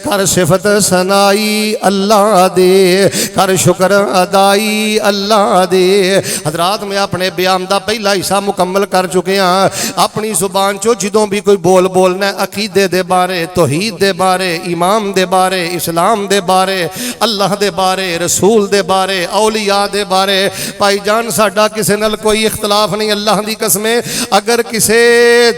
कर सिफत सनाई अल्लाह दे, कर शुक्र अदाई अल्लाह दे। हजरात मैं अपने बयान का पहला हिस्सा मुकम्मल कर चुके हाँ। अपनी जुबान चो जदों भी कोई बोल बोलना, अकीदे दे बारे, तौहीद दे बारे, इमाम दे बारे, इस्लाम दे बारे, अल्लाह दे बारे, रसूल दे बारे, औलिया दे बारे, भाई जान साडा किसी नाल कोई इख्तलाफ नहीं। अल्लाह दी कसमें अगर किसी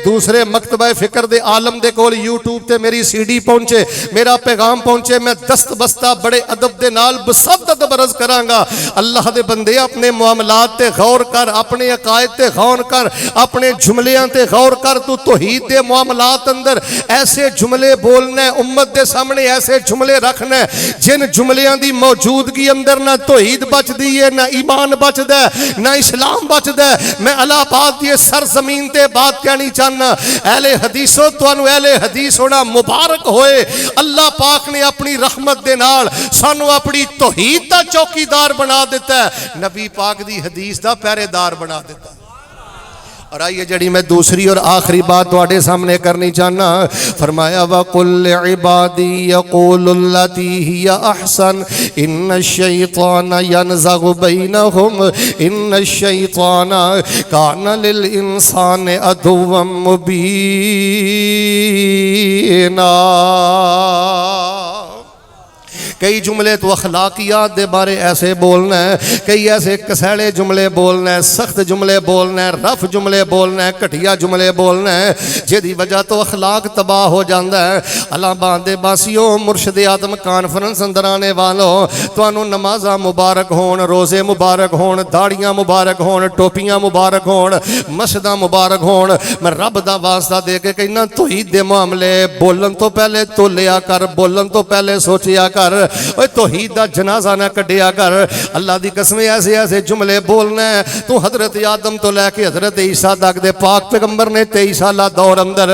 दूसरे मकतबा फिक्र दे आलम दे कोल यूट्यूब ते मेरी सीडी पहुंचे, मेरा पैगाम पहुंचे, मैं दस्त बस्ता बड़े अदब दे नाल बसब्द अदब अर्ज करांगा। अल्लाह दे बंदे अपने मुआमलात ते गौर कर, अपने अकायद ते गौर कर, अपने जुमलियां ते गौर कर। तू तौहीद दे मुआमलात अंदर ऐसे जुमले बोलना है, उम्मत दे सामने ऐसे जुमले रखना है जिन जुमलियां दी मौजूदगी अंदर ना तौहीद बचदी है, ना ईमान बचदा है, ना इस्लाम बचदा है। मैं इलाहाबाद दी सरजमीन ते बात कहनी चाहना, अहले हदीसो तुहानू अहले हदीस होना मुबारक होए। अल्लाह पाक ने अपनी रहमत दे नाल सानू अपनी तौहीद दा चौकीदार बना दिता है, नबी पाक दी हदीस दा पहरेदार बना दिता है। और आइए जड़ी मैं दूसरी और आखिरी बात तुहाडे सामने करनी चाहना। फरमाया वकुल इबादी यक़ूलुल्लती हिया अहसन इन्न शैतान यनज़गु बैनहुम इन्न शैतान कान लिल इंसान अदुव्वम मुबीना। कई जुमले तो अखलाकियात दे बारे ऐसे बोलना है, कई ऐसे कसैले जुमले बोलना है, सख्त जुमले बोलना है, रफ जुमले बोलना है, घटिया जुमले बोलना है, जिहदी वजह तो अखलाक तबाह हो जाता है। इलाहाबाद दे बासियों, मुर्शद आदम कॉन्फ्रेंस अंदर आने वालों, तुहानू नमाज़ां मुबारक होण, रोज़े मुबारक होण, दाड़ियाँ मुबारक होण, टोपियाँ मुबारक होण, मस्जिदां मुबारक होण। मैं रब दा वास्ता दे के कहना, तौहीद दे मामले बोलन तो पहले तोलिया कर, बोलन तो पहले सोचिया कर, तौहीद दा जनाजा ना कढ़िया कर। अल्लाह दी कसम ऐसे ऐसे जुमले बोलना है, तू हजरत आदम तो लैके हजरत ईसा तक दे पाक पैगंबर ने 23 साला दौर अंदर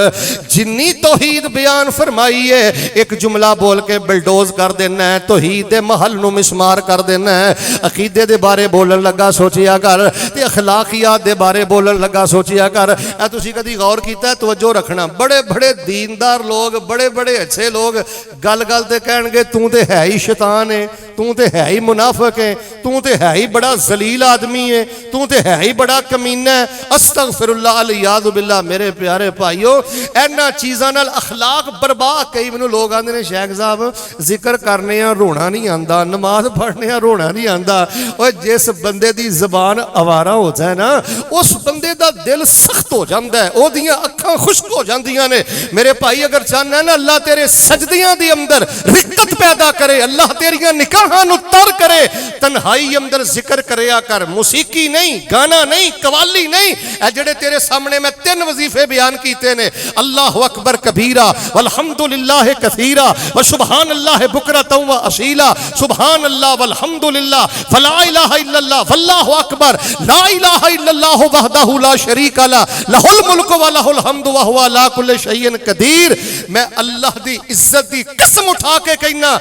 जिन्नी तौहीद बयान फरमाई है, एक जुमला बोल के बिलडोज कर देना है, तौहीद दे महल नू मिसमार कर देना है। अकीदे दे बारे बोलन लगा सोचिया कर, ते अखलाकियात दे बारे बोलन लगा सोचिया कर। ऐ तुसी कदी गौर कीता है? तवज्जो रखना, बड़े बड़े दीनदार लोग, बड़े बड़े अच्छे लोग गल गल ते कहणगे तू ते है ही शैतान है, तू ते है ही मुनाफिक है, तू ते है ही बड़ा जलील आदमी है, तू ते है ही बड़ा कमीना है। अस्तगफिरुल्लाह अलियाज़ु बिल्लाह। मेरे प्यारे भाईओ, इन्हां चीज़ां नाल अखलाक बर्बाद। कई मैनूं लोग आंदे ने शेख साहब जिक्र करने आ रोना नहीं आंदा, नमाज पढ़ने आ रोना नहीं आंदा। और जिस बंदे दी जबान आवारा हो जाए ना, उस बंदे दा दिल सख्त हो जाता है, ओदियां अखां खुश्क हो जांदियां ने। मेरे भाई अगर चाहना है ना अल्लाह तेरे सजदियां दे अंदर रिक्कत पैदा करे करे, अल्लाह तेरियां निकाहां नूं तर करे। तन्हाई अंदर जिक्र करया कर, मुसीकी नहीं, गाना नहीं, कवाली नहीं। ए जेड़े तेरे सामने मैं 3 वजीफे बयान कीते ने, अल्लाहु अकबर कबीरा वल्हम्दुलिल्लाह कसीरा व सुभान अल्लाह बुकरतन व असीला, सुभान अल्लाह वल्हम्दुलिल्लाह फला इलाहा इल्लल्लाह वल्लाहु अकबर, ला इलाहा इल्लल्लाह वहदहु ला शरीका ला, लहुल मुल्कु व लहुल हम्दु व हुवा अला कुल्लि शैइन कदीर। मैं अल्लाह दी इज्जत दी कसम उठा के कहना,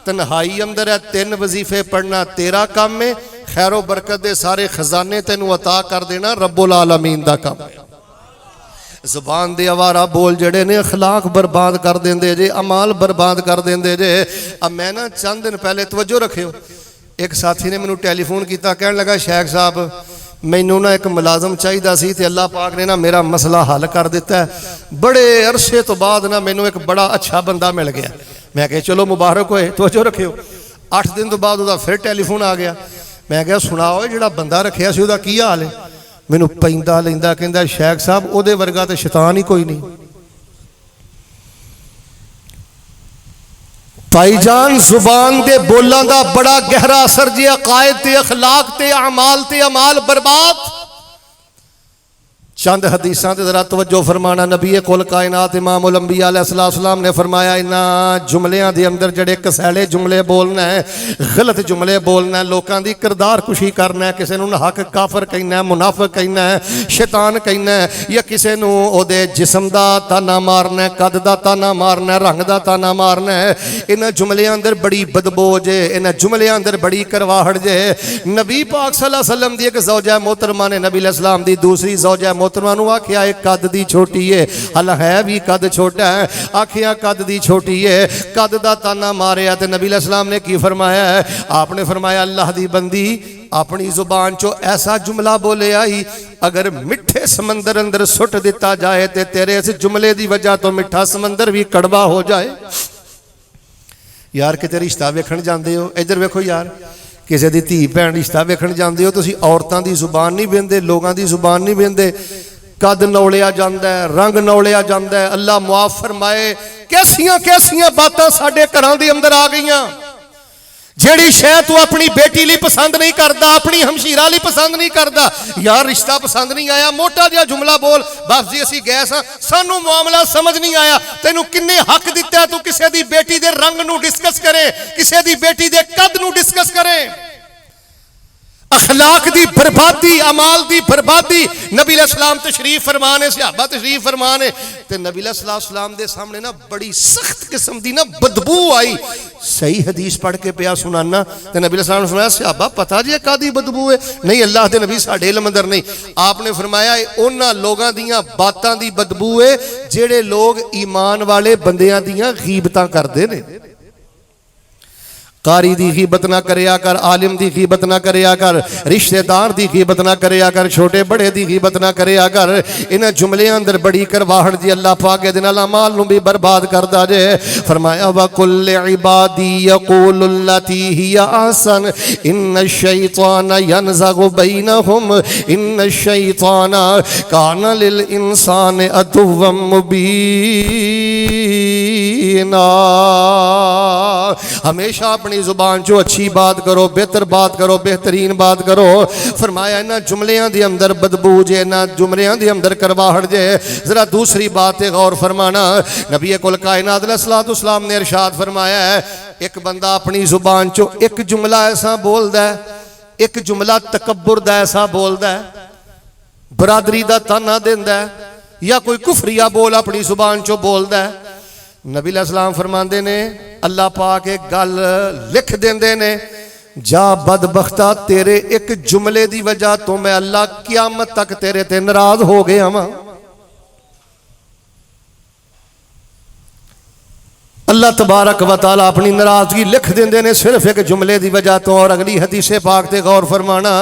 तन्हाई अंदर है 3 वजीफे पढ़ना तेरा काम है, खैरो बरकत दे सारे खजाने तेनू अता कर देना रब्बुल आलमीन दा काम है। जुबान दे आवारा बोल जड़े ने अखलाक बर्बाद कर देंदे जे, अमाल बर्बाद कर देंदे जे। अब मैं ना चंद दिन पहले तवज्जो रखियो, एक साथी ने मैनू टेलीफोन किया, कहन लगा शेख साहब मैनू ना एक मुलाजम चाहिदा सी ते अल्लाह पाक ने ना मेरा मसला हल कर दिता है। बड़े अरसे तो बाद ना मैनू एक बड़ा अच्छा बंदा मिल गया। मैं कहा चलो मुबारक होए, तवज्जो रखियो। 8 दिन तो बाद उसका फिर टेलीफोन आ गया। मैं क्या सुनाओ जिहड़ा बंदा रखिया सी उहदा की हाल है? मैनू पैंदा लैंदा कहंदा शेख साहब उहदे वर्गा तो शैतान ही कोई नहीं। भाईजान जुबान दे बोलां दा बड़ा गहरा असर जे अकायद ते अखलाक ते अमाल ते अमाल बर्बाद। चंद हदीसां ते जरा तवज्जो फरमाना। नबी कुल कायनात इमामुल अंबिया अलैहिस्सलाम ने फरमाया, इन्हां जुमलियां दे अंदर जड़े कसैले जुमले बोलना है, गलत जुमले बोलना है, लोकां दी किरदार कुशी करना है, किसी नूं हक काफर कहना है, मुनाफिक कहना है, शैतान कहना है, या किसी नूं ओदे जिस्म दा ताना मारना है, कद दा ताना मारना है, रंग दा ताना मारना है। इन्हां जुमलियां अंदर बड़ी बदबू जे, इन्हां जुमलियां अंदर बड़ी करवाहट जे। नबी पाक सल्लल्लाहु अलैहि वसल्लम दी एक ज़ौजा मोहतरमा ने नबी अलैहिस्सलाम दी दूसरी ज़ौजा मोहतरमा आखिया एक कद दी छोटी है, हल है भी कद छोटा है, आखिया कद दी छोटी है, कद दा ताना मारिया। ते नबी अलैहिस्सलाम ने की फरमाया है? आपने फरमाया अल्लाह दी बंदी अपनी जुबान चो ऐसा जुमला बोले आई, अगर मिठे समंदर अंदर सुट दिता जाए तो तेरे इस जुमले की वजह तो मिठा समंदर भी कड़वा हो जाए। यार किते रिश्ता वेखण जाते हो, इधर वेखो यार, किसी की धी भैन रिश्ता वेखण जाते हो, तुसीं औरतां दी जुबान नहीं बेंदे, लोगों की जुबान नहीं बेंदे, कद नौलिया जाता है, रंग नौलिया जाता है। अल्लाह मुआफ फरमाए, कैसियां कैसियां बातां साडे घरां दे अंदर आ गईयां। जेड़ी शै तू अपनी बेटी लिए पसंद नहीं करता, अपनी हमशीरा लिए पसंद नहीं करता, यार रिश्ता पसंद नहीं आया, मोटा जिहा जुमला बोल, बस जी असीं गए सां, सानू मामला समझ नहीं आया। तैनू किन्ने हक दिता तू किसी दी बेटी दे रंग नू डिस्कस करे, किसी दी बेटी दे कद नू डिस्कस करे? अखलाक दी बर्बादी, अमाल दी बर्बादी। नबी अलैहिस्सलाम तशरीफ फरमाने, सहाबा तशरीफ फरमाने, ते नबी अलैहिस्सलाम दे सामने ना बड़ी सख्त किस्म दी ना बदबू आई। सही हदीस पढ़ के पिया सुनाना, ते नबी अलैहिस्सलाम ने फरमाया सहाबा पता जी कादी बदबू है? नहीं अल्लाह दे नबी साडे इल्म अंदर नहीं। आपने फरमाया उन्हां लोगां दियां बातां दी बदबू है जेड़े लोग ईमान वाले बंदियां दियां गीबतां करदे ने। कारी दी गीबत ना करया कर, आलिम दी गीबत ना करया कर, रिश्तेदार दी गीबत ना करया कर, छोटे बड़े दी गीबत ना करया कर। इन्हां जुमलियां अंदर बड़ी करवाहट जी अल्लाह पाक दे नाल अमाल नूं भी बर्बाद करदा जे। फरमाया व कुल इबादी यक़ूलु लती हिया अहसन इन्न शैतान यनज़गु बैनहुम इन्न शैतान कान लिल इंसान अदुव्वम मुबीना। हमेशा अपनी जुबान जो अच्छी बात करो, बेहतर बात करो, बेहतरीन बात करो। फरमाया इन्हां जुमलियां दे अंदर बदबू जे, इन्हां जुमलियां दे अंदर करवाहट जे। जरा दूसरी बात है गौर फरमाना। नबी कुल कायनात अलैहिस्सलाम ने इरशाद फरमाया है, एक बंदा अपनी जुबान चो एक जुमला ऐसा बोलदा है, एक जुमला तकब्बुर दा ऐसा बोलदा है, बरादरी दा ताना देंदा है, या कोई कुफरिया बोल अपनी जुबान चो बोलदा है। नबी अलैहिस्सलाम फरमांदे ने अल्लाह पाक एक गल लिख देंदे ने, जा बदबख्ता तेरे एक जुमले दी वजह तो मैं अल्लाह क़यामत तक तेरे ते नाराज हो गया वां। अल्लाह तबारक व तआला अपनी नाराजगी लिख देंदे ने सिर्फ एक जुमले की वजह तो। और अगली हदीसे पाक ते गौर फरमाना,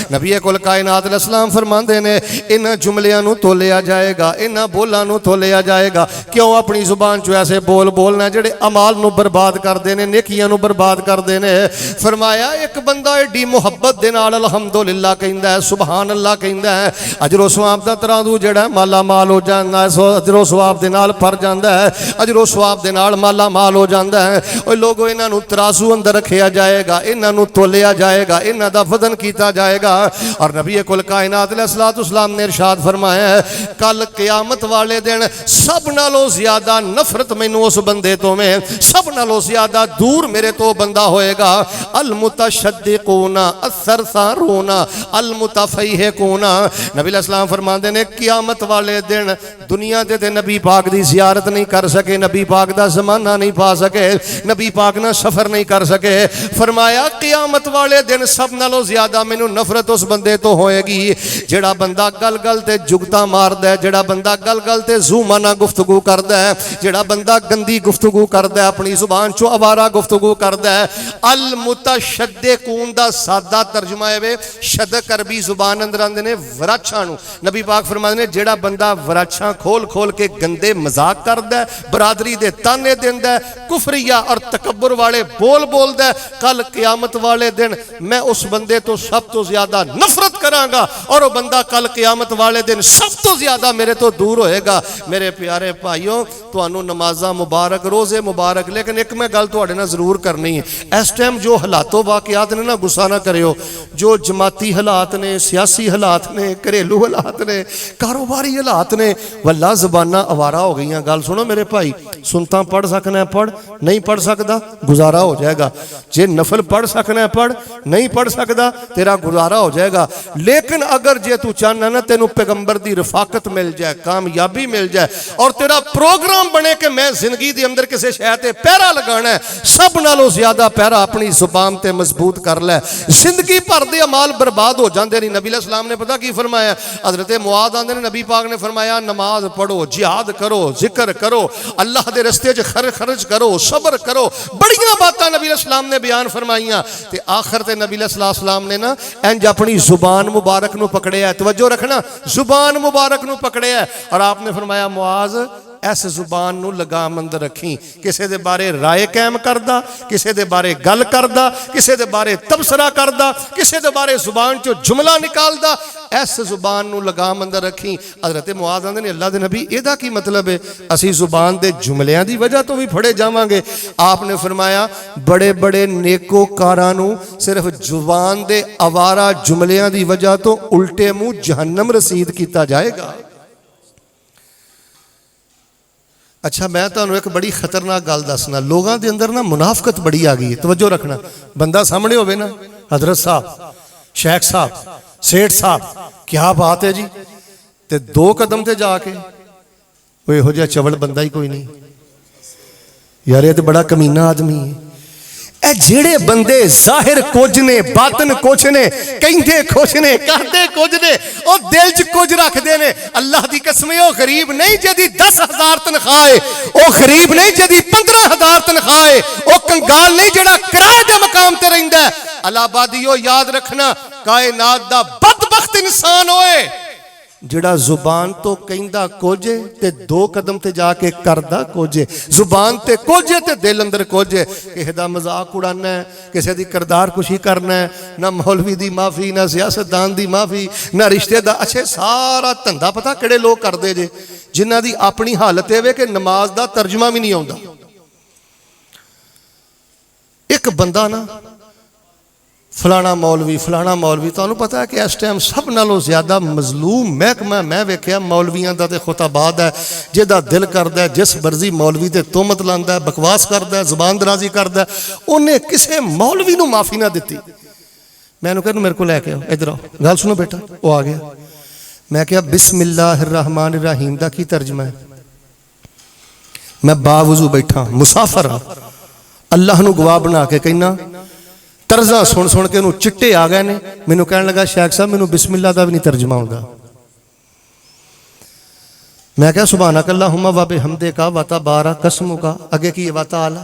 नबी कुल कायनात अलैहिस्सलाम फरमांदे ने इन्हां जुमलियां नूं तोलिया जाएगा, इन्हां बोलां नूं तोलिया जाएगा। क्यों? अपनी जुबान चो ऐसे बोल बोलना जेड़े अमाल नूं बर्बाद करदे ने, नेकियां नूं बर्बाद करदे ने। फरमाया एक बंदा एडी मुहब्बत दे नाल अल्हम्दुलिल्लाह कहंदा है, सुभान अल्लाह कहंदा है, अजरो सवाब दा तराजू जेड़ा माला माल हो जांदा है, अजरो सवाब दे नाल भर जांदा है, अजरो सवाब दे नाल माला माला माल हो जाता है। ओए लोगों, इन्हों तराजू अंदर रखा जाएगा, इन्हों तोलिया जाएगा, इन्हों का वजन किया जाएगा। और नबी कुल कायनात अलैहिस्सलाम ने इरशाद फरमाया है, कल क़यामत वाले दिन सब नालों ज्यादा नफरत मैनू उस बंदे तो में, सब नालों ज्यादा दूर मेरे तो बंदा होएगा। अल मुतशद्दिकूना अस्सरसारूना अल मुतफय्हिकूना। नबी अलैहिस्सलाम फरमाते ने क़यामत वाले दिन दुनिया दे नबी पाक दी ज़ियारत नहीं कर सके, नबी पाक दा ज़माना नहीं पा सके, नबी पाक ना सफ़र नहीं कर सके। फरमाया क़यामत वाले दिन सब नालों ज़्यादा मैनू नफरत उस बंदे तो होएगी जेड़ा बंदा गल गल ते जुगता मारदा है, जेड़ा बंदा गल गल ते ज़ूमाना गुफ्तगू करदा है, जेड़ा बंदा गंदी गुफ्तगू करदा है, अपनी ज़ुबान चो अवारा गुफ्तगू करदा है। अल मुतशद्दिकून दा सादा तर्जुमा है शदक अरबी ज़ुबान अंदर आंदे ने वराछां नूं। नबी पाक फरमाते ने जेड़ा बंदा वराछां खोल खोल के गंदे मजाक करदा है, बरादरी दे ताने देंदा है, कुफरिया और तकब्बुर वाले बोल बोलदा है, कल क़यामत वाले दिन मैं उस बंदे तो सब तो ज्यादा नफरत करांगा और वो बंदा कल क़यामत वाले दिन सब तो ज्यादा मेरे तो दूर होएगा। मेरे प्यारे भाइयों, तुहानू नमाज़ां मुबारक, रोज़े मुबारक, लेकिन एक मैं गल तुहाडे नाल जरूर करनी है। इस टाइम जो हालातों वाक़ियात ने ना, गुस्सा ना करियो, जो जमाती हालात ने, सियासी हालात ने, घरेलू हालात ने, कारोबारी हालात ने, वल्ला ज़बाना अवारा हो गई। गल सुनो मेरे भाई, सुनता पढ़ सकना है पढ़, नहीं पढ़ सकता गुजारा हो जाएगा। जे नफल पढ़ सकना है पढ़, नहीं पढ़ सकता तेरा गुजारा हो जाएगा। लेकिन अगर जे तू चाहना ना तेनू पैगंबर दी रफाकत मिल जाए, कामयाबी मिल जाए और तेरा प्रोग्राम बने कि मैं जिंदगी के अंदर किसी शय ते पहरा लगाना है, सब नालों ज्यादा पहरा अपनी जुबान ते मजबूत कर लै। जिंदगी भर दे अमाल बर्बाद हो जाते नहीं। नबी अलैहिस्सलाम ने पता की फरमाया, हजरत मुआद आंदे ने नबी पाक ने फरमाया, नमाज पढ़ो, जिहाद करो, जिक्र करो, अल्लाह के रस्ते च खर्च करो, सबर करो, बड़ियां बातां नबी अलैहिस्सलाम ने बयान फरमाइयां। ते आखिर ते नबी अलैहिस्सलाम ने ना इंज अपनी जुबान मुबारक नूं पकड़िया, तवज्जो रखना, जुबान मुबारक नूं पकड़िया और आपने फरमाया, मुआज इस जुबान नूं लगाम अंदर रखी, किसी दे बारे राय कायम करदा, किसी दे बारे गल करदा, किसी दे बारे तबसरा करदा, किसी दे बारे जुबान चो जुमला निकालदा, इस जुबान नूं लगाम अंदर रखी। हजरत मुआज़ आंदे ने, अल्लाह दे नबी इहदा की मतलब है? असी जुबान दे जुमलियां दी वजह तो भी फड़े जावांगे। आपने फरमाया, बड़े बड़े नेकोकारां नूं सिर्फ जुबान दे अवारा जुमलियां दी वजह तो उल्टे मुंह जहन्नम रसीद किया जाएगा। अच्छा, मैं तुहानूं एक बड़ी खतरनाक गल दसना, लोगों के अंदर ना मुनाफकत बड़ी आ गई है। तवज्जो रखना, बंदा सामने होवे ना, हजरत साहब, शेख साहब, सेठ साहब, क्या बात है जी, ते दो कदम ते जाके वो इहो जिहा चवल बंदा ही कोई नहीं यार, ये तो बड़ा कमीना आदमी है। ए जेड़े बंदे जाहिर कुछ ने, बातन कुछ ने, कहते कुछ ने, करते कुछ ने, और दिल च कुछ रखते ने, अल्लाह की कसम, वो गरीब नहीं जिहदी 10,000 तनख्वाह है, वो गरीब नहीं जिहदी 15,000 तनख्वाह है, वो कंगाल नहीं जिहड़ा किराए के मकाम ते रहिंदा है। अलाबादियो याद रखना, कायनात दा बदबख्त इंसान होए जिहड़ा जुबान तो कहंदा कुछ है ते दो कदम ते जाके करदा कुछ है। जुबान ते कुछ है ते दिल अंदर कुछ है। किसी दा मजाक उड़ाना है, किसी दी किरदार कुशी करना है, ना मौलवी दी माफी, ना सियासतदान दी माफी, ना रिश्तेदार। अच्छे सारा धंधा पता किहड़े लोग करदे जे, जिन्हां दी अपनी हालत है कि नमाज दा तर्जमा भी नहीं आउंदा। एक बंदा ना फलाना मौलवी, तुहानूं पता है कि इस टाइम सब नालों ज्यादा मजलूम महकमा मैं वेख्या मौलवियां दा ते खुताबाद है, जिहदा दिल करदा है जिस मर्जी मौलवी ते तोहमत लांदा है, बकवास करदा है, जुबान दराजी करदा है, उन्हें किसी मौलवी नूं माफी ना दित्ती। मैं कहूँ मेरे को लैके आओ, इधर आओ, गल सुनो बेटा। वो आ गया। मैं क्या बिस्मिल्लाहिर्रहमानिर्रहीम दा की तर्जमा है? मैं बावजू बैठा, मुसाफर हाँ, अल्लाह नूं गवाह बना के कहना, तर्जा सुन सुन के उन्होंने चिट्टे आ गए ने। मैनू कहने लगा, शेख साहब मैनू बिस्मिल्लाह दा भी नहीं तर्जमा आउंदा। मैं क्या सुभानक अल्लाहुम्मा व बिहम्दिका व तबारक कसमुका, अगे की वता आला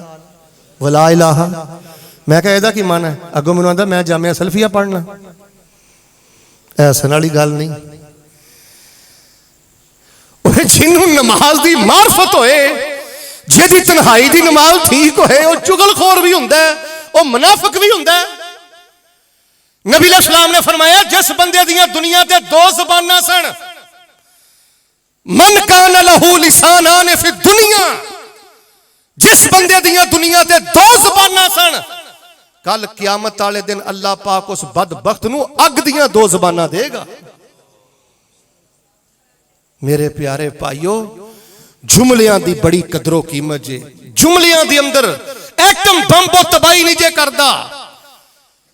वला इलाहा। मैं क्या इहदा की मन है? अगों मैनू आंदा मैं जामिया सल्फिया पढ़ना। ऐसा वाली गल नहीं। जिन्हों नमाज की मार्फत होए, जिहदी तन्हाई की नमाज ठीक होए, वो चुगलखोर भी हुंदा है, वो मुनाफिक भी हुंदा है। नबी अलैहिस्सलाम ने फरमाया, जिस बंदे दियां दुनिया ते दो ज़बानां सन, मन कान लहू लिसानान फी दुनिया, जिस बंदे दियां दुनिया ते दो ज़बानां सन, कल क़यामत वाले दिन अल्लाह पाक उस बदबख्त नूं अग दियां दो ज़बानां देगा। मेरे प्यारे भाइयों, जुमलियां दी बड़ी कदरों कीमत जे। जुमलियां दी अंदर एटम बम तबाही नहीं जे करदा।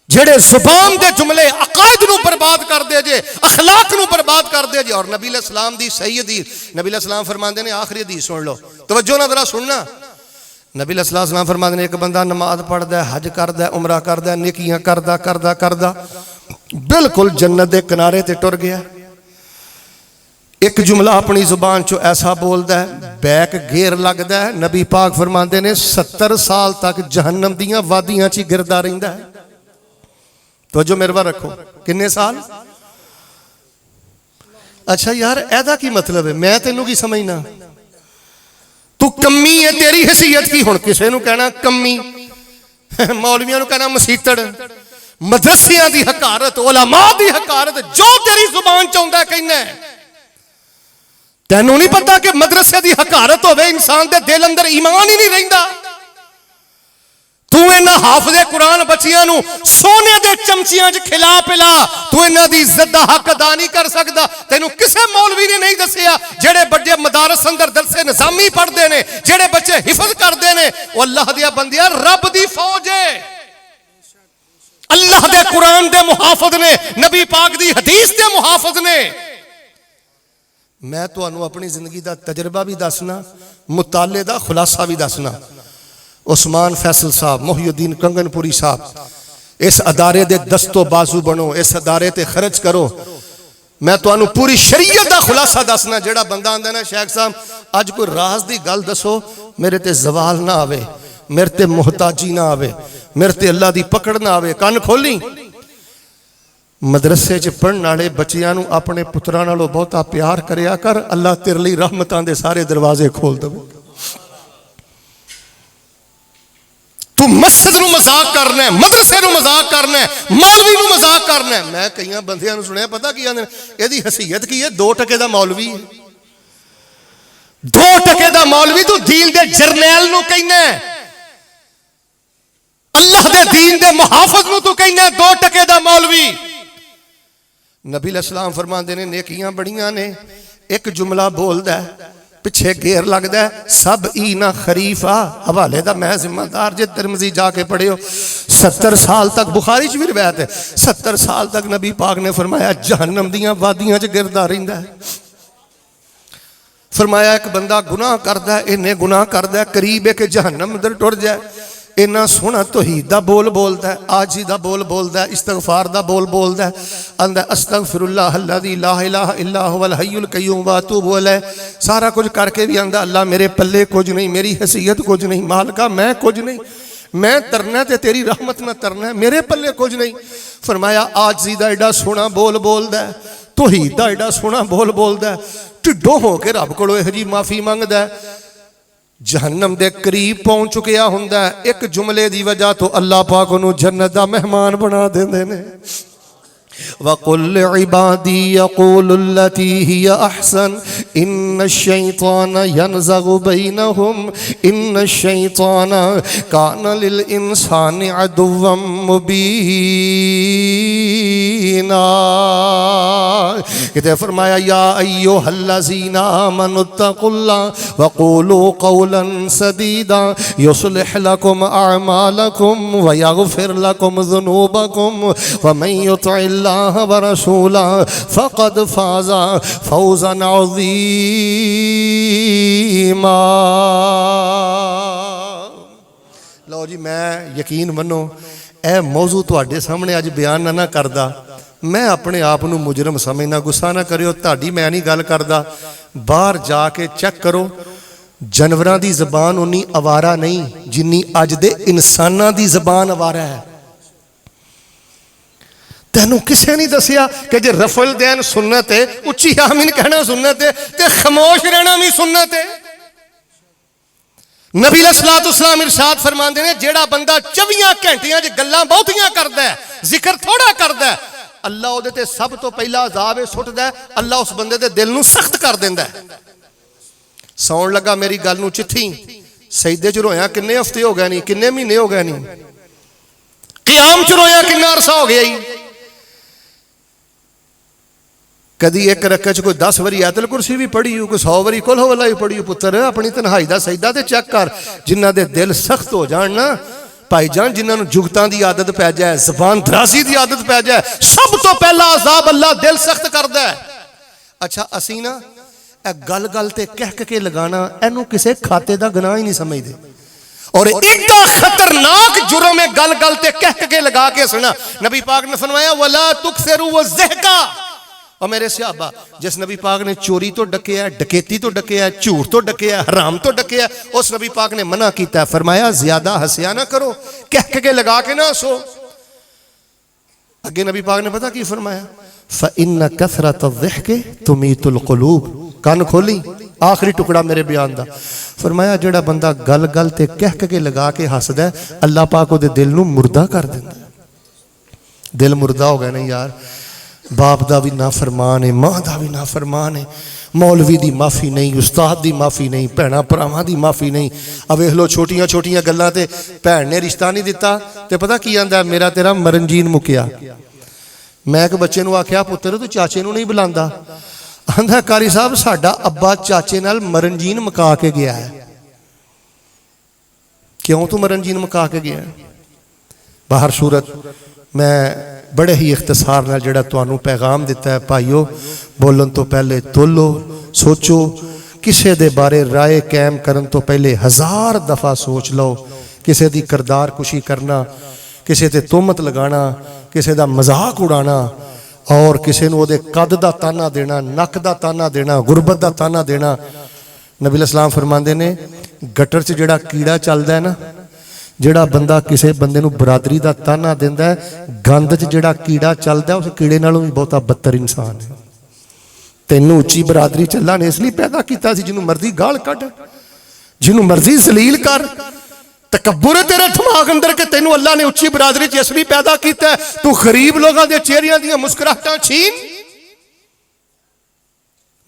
जेड़े जुबान दे जुमले अकायद नूं बर्बाद कर दे जे, अखलाक नूं बर्बाद कर दे जे। और नबी अलैहिस्सलाम दी सही हदीस, नबी अलैहिस्सलाम फरमाते ने, आखिरी हदीस सुन लो, तवज्जो ना जरा सुनना। नबी अलैहिस्सलाम फरमाते ने, एक बंदा नमाज पढ़दा है, हज करदा है, उमरा करदा है, नेकियां करदा करदा करदा बिल्कुल जन्नत दे किनारे ते टुर गया। एक जुमला अपनी जुबान चो ऐसा बोलता है, बैक घेर लगता है। नबी पाक फरमाते ने 70 साल तक जहन्नम दियां वादियां च गिरदा रहिंदा है। तो जो मेरे बार रखो, किन्ने साल? अच्छा यार, एदा की मतलब है? मैं तेनू की समझना? तू कमी है, तेरी हैसियत की? हुण किसे नू कहना कमी, मौलवियां नू कहना मसीतड़, मदरसियां दी हकारत, उलमा दी हकारत, जो तेरी जुबान च आउंदा कहना है। तैनू नहीं पता कि मदरसे की हकारत होवे, इंसान के दिल अंदर ईमान ही नहीं रहिंदा। तू इन्हां हाफिज़े कुरान बच्चियां नू सोने दे चमचियां च खिला पिला, तू इन्हां दी इज्जत दा हक अदा नहीं कर सकदा। तैनू किसे मौलवी ने नहीं दसिया जेड़े बड़े मदारस अंदर दरसे निजामी पढ़ते ने, जेड़े बच्चे हिफज करते हैं, वो अल्लाह दिया बंदियां रब दी फौज है। अल्लाह दे कुरान दे मुहाफिज ने, नबी पाक दी हदीस दे मुहाफिज ने। मैं तुहानू अपनी जिंदगी का तजर्बा भी दसना, मुताले का खुलासा भी दसना। उस्मान फैसल साहब, मोहिउद्दीन कंगनपुरी साहब, इस अदारे दे दस्तो बाजू बनो, इस अदारे ते खर्च करो। मैं तुहानू पूरी शरीयत का खुलासा दसना। जेड़ा बंदा आंदा ना, शेख साहब अज कोई राज की गल दसो, मेरे ते जवाल ना आवे, मेरे ते मुहताजी ना आवे, मेरे ते अल्लाह की पकड़ ना आवे, कन खोली। मदरसे च पढ़ने वाले बच्चियां नू अपने पुत्रां नालों बहुता प्यार करिया कर, अल्लाह तेरे लिए रहमतां दे सारे दरवाजे खोल देवे। तू मस्जिद नू मजाक करना है, मदरसे नू मजाक करना है, मौलवी नू मजाक करना है। मैं कई बंदियां नू सुनिया, पता की आंदे, इहदी हैसियत की है, 2 टके दा मौलवी है। 2 टके दा मौलवी, तू दीन दे जरनैल नू कहना है, अल्लाह दे दीन दे मुहाफिज नू तू कहना है 2 टके दा मौलवी। नबी अलैहिस्सलाम फरमाते ने, नेकियां बड़ियां ने, एक जुमला बोलदा है, पिछे घेर लगता है, सब ई ना खरीफा। हवाले का मैं जिम्मेदार जे, तिरमिज़ी जाके पढ़ियो। 70 साल तक, बुखारी च भी रिवायत है, 70 साल तक नबी पाक ने फरमाया जहन्नम दियां वादियां च गिरदा रहिंदा है। फरमाया एक बंदा गुनाह करदा है, इन्ने गुनाह करदा है, करीब है कि जहन्नम अंदर टुर जाए। इन्ना सोहना तौहीद दा बोल बोलदा है, आजी दा बोल बोलदा है, इस्तगफार दा बोल बोलदा है, आंदा अस्तगफिरुल्लाह अल्लज़ी ला इलाहा इल्ला हुवल हय्युल क़य्यूम व अतूबु अलैह। सारा कुछ करके भी आंदा, अल्लाह मेरे पल्ले कुछ नहीं, मेरी हैसियत कुछ नहीं, मालिका मैं कुछ नहीं, मैं तरना ते तेरी रहमत ना तरना है, मेरे पल्ले कुछ नहीं। फरमाया आजी दा एडा सोहना बोल बोलदा है, तौहीद दा एडा सोहना बोल बोलदा है, ढिड्डों हो के रब कोलों इहो जी माफ़ी मंगदा है, जहन्नम दे करीब पहुंच चुकिया हुंदा है। एक जुमले दी वजह तो अल्लाह पाक उन्हों जन्नत दा मेहमान बना देंदे ने। वकुल इबादी यक़ूलुल्लती हिया अहसन इन्नश-शैतान यनज़गु बैनहुम इन्नश-शैतान कान लिल इंसानि अदुव्वम मुबीना। कहते फरमाया या अय्युहल्लज़ीना आमनुत्तक़ुल्लाह वक़ूलू क़ौलन सदीदा युस्लिह लकुम अअमालकुम व यग़फिर लकुम ज़ुनूबकुम व मन युति'िल्लाह व रसूलहु फ़क़द फ़ाज़ा फ़ौज़न अज़ीमा। लो जी, मैं यकीन मनो ए मौजू तुहाडे सामने अज बयान ना करदा, मैं अपने आप को मुजरम समझना, गुस्सा ना करियो, ताड़ी मैं नहीं गल करदा। बाहर जाके चेक करो, जानवरां दी जबान उन्नी अवारा नहीं जिन्नी अज दे इंसानां दी जबान अवारा है। तैनू किसे नहीं दसिया कि जे रफल दैन सुन्नत है, उच्ची आमीन कहना सुन्नत है, ते खामोश रहना भी सुन्नत है। नबी अलैहिस्सलाम इरशाद फरमाते हैं, जेड़ा बंदा 24 घंटियां च गल्लां बहुतियां करदा है, जिक्र थोड़ा करदा है, अल्लाह उहदे ते सब तो पहला अजाब सुटदा है, अल्लाह उस बंदे दे दिल नूं सख्त कर दिंदा है। सौण लगा मेरी गल नूं चिट्ठी, सजदे च रोया किन्ने हफ्ते हो गए नहीं, किन्ने महीने हो गए नहीं, क़याम च रोया किन्ना अरसा हो गया ही। कदी एक रकअत च कोई 10 बारी आयतल कुरसी भी पढ़ी हो, कोई 100 बारी कुल हुवल्लाह भी पढ़ी हो। पुत्र अपनी तन्हाई दा सजदा ते चेक कर। जिन्हां दे दिल सख्त हो जान ना भाईजान, जिन्हां जुगतां दी आदत पै जाए, ज़बान दराजी दी आदत पै जाए, सब तो पहला अजाब अल्लाह दिल सख्त करदा है। अच्छा असी ना गल गल ते कह के लगाना इनू किसी खाते का गुनाह ही नहीं समझते, और इतना खतरनाक जुर्म है गल गल ते कह के लगा के सुना। नबी पाक ने फरमाया वला तुक्सिरू वज़हका। और मेरे सहाबा, जिस नबी पाक ने चोरी तो डकिया, डकैती तो डकिया, झूठ तो डकिया, हराम तो डकिया, उस नबी पाक ने मना किया, फरमाया ज्यादा हंसिया ना करो, कह के लगा के ना हंसो। अगे नबी पाक ने पता की फरमाया, फ़इन्न कसरत अज़्ज़हकी तुमीतुल क़ुलूब। कान खोली, आखिरी टुकड़ा मेरे बयान का। फरमाया जेड़ा बंदा गल गल ते कह के लगा के हसदा, अल्लाह पाक उहदे दिल नूं मुर्दा कर दिंदा। दिल मुर्दा हो गया ना यार। बाप का भी ना फरमान है, माँ का भी ना फरमान है, मौलवी की माफ़ी नहीं, उस्ताद की माफ़ी नहीं, भैन भरावां की माफ़ी नहीं। अब वेख लो छोटिया छोटिया गल्लां ते भैन ने रिश्ता नहीं दिता तो पता की आंदा, मेरा तेरा मरनजीन मुक्या। मैं एक बच्चे नूं आख्या पुत्र तू चाचे नूं नहीं बुलांदा। आंदा कारी साहब साडा अब्बा चाचे नाल मरनजीन मुका के गया है। क्यों तू मरनजीन मुका के गया? बाहर सूरत मैं बड़े ही इख्तिसार नाल जिहड़ा तुहानूं पैगाम दिता है भाईओ, बोलन तो पहले तोलो, सोचो, किसी दे बारे राय कायम करन तो पहले 1000 दफ़ा सोच लो। किसी दी किरदार कुशी करना, किसी ते तोहमत लगाना, किसी दा मजाक उड़ाना, और किसी नूं उहदे कद दा ताना देना, नक दा ताना देना, गुरबत दा ताना देना। नबी अलैहिस्सलाम फरमांदे ने गटर च जिहड़ा कीड़ा चलदा है ना, जिहड़ा बंदा किसी बंदे नूं बरादरी का ताना दिंदा है, गंद च जिहड़ा कीड़ा चलदा उस कीड़े नालों भी बहुता बदतर इंसान है। तैनूं उच्ची बरादरी च अल्लाह ने इसलिए पैदा किया, जिन्हों मर्जी गाल कढ़, जिन्हों मर्जी जलील कर। तकब्बुर है तेरे दिमाग अंदर कि तैनूं अल्लाह ने उच्ची बरादरी च इसलिए पैदा किया है तू गरीब लोगों के चेहरियां दी मुस्कुराहटां छीन।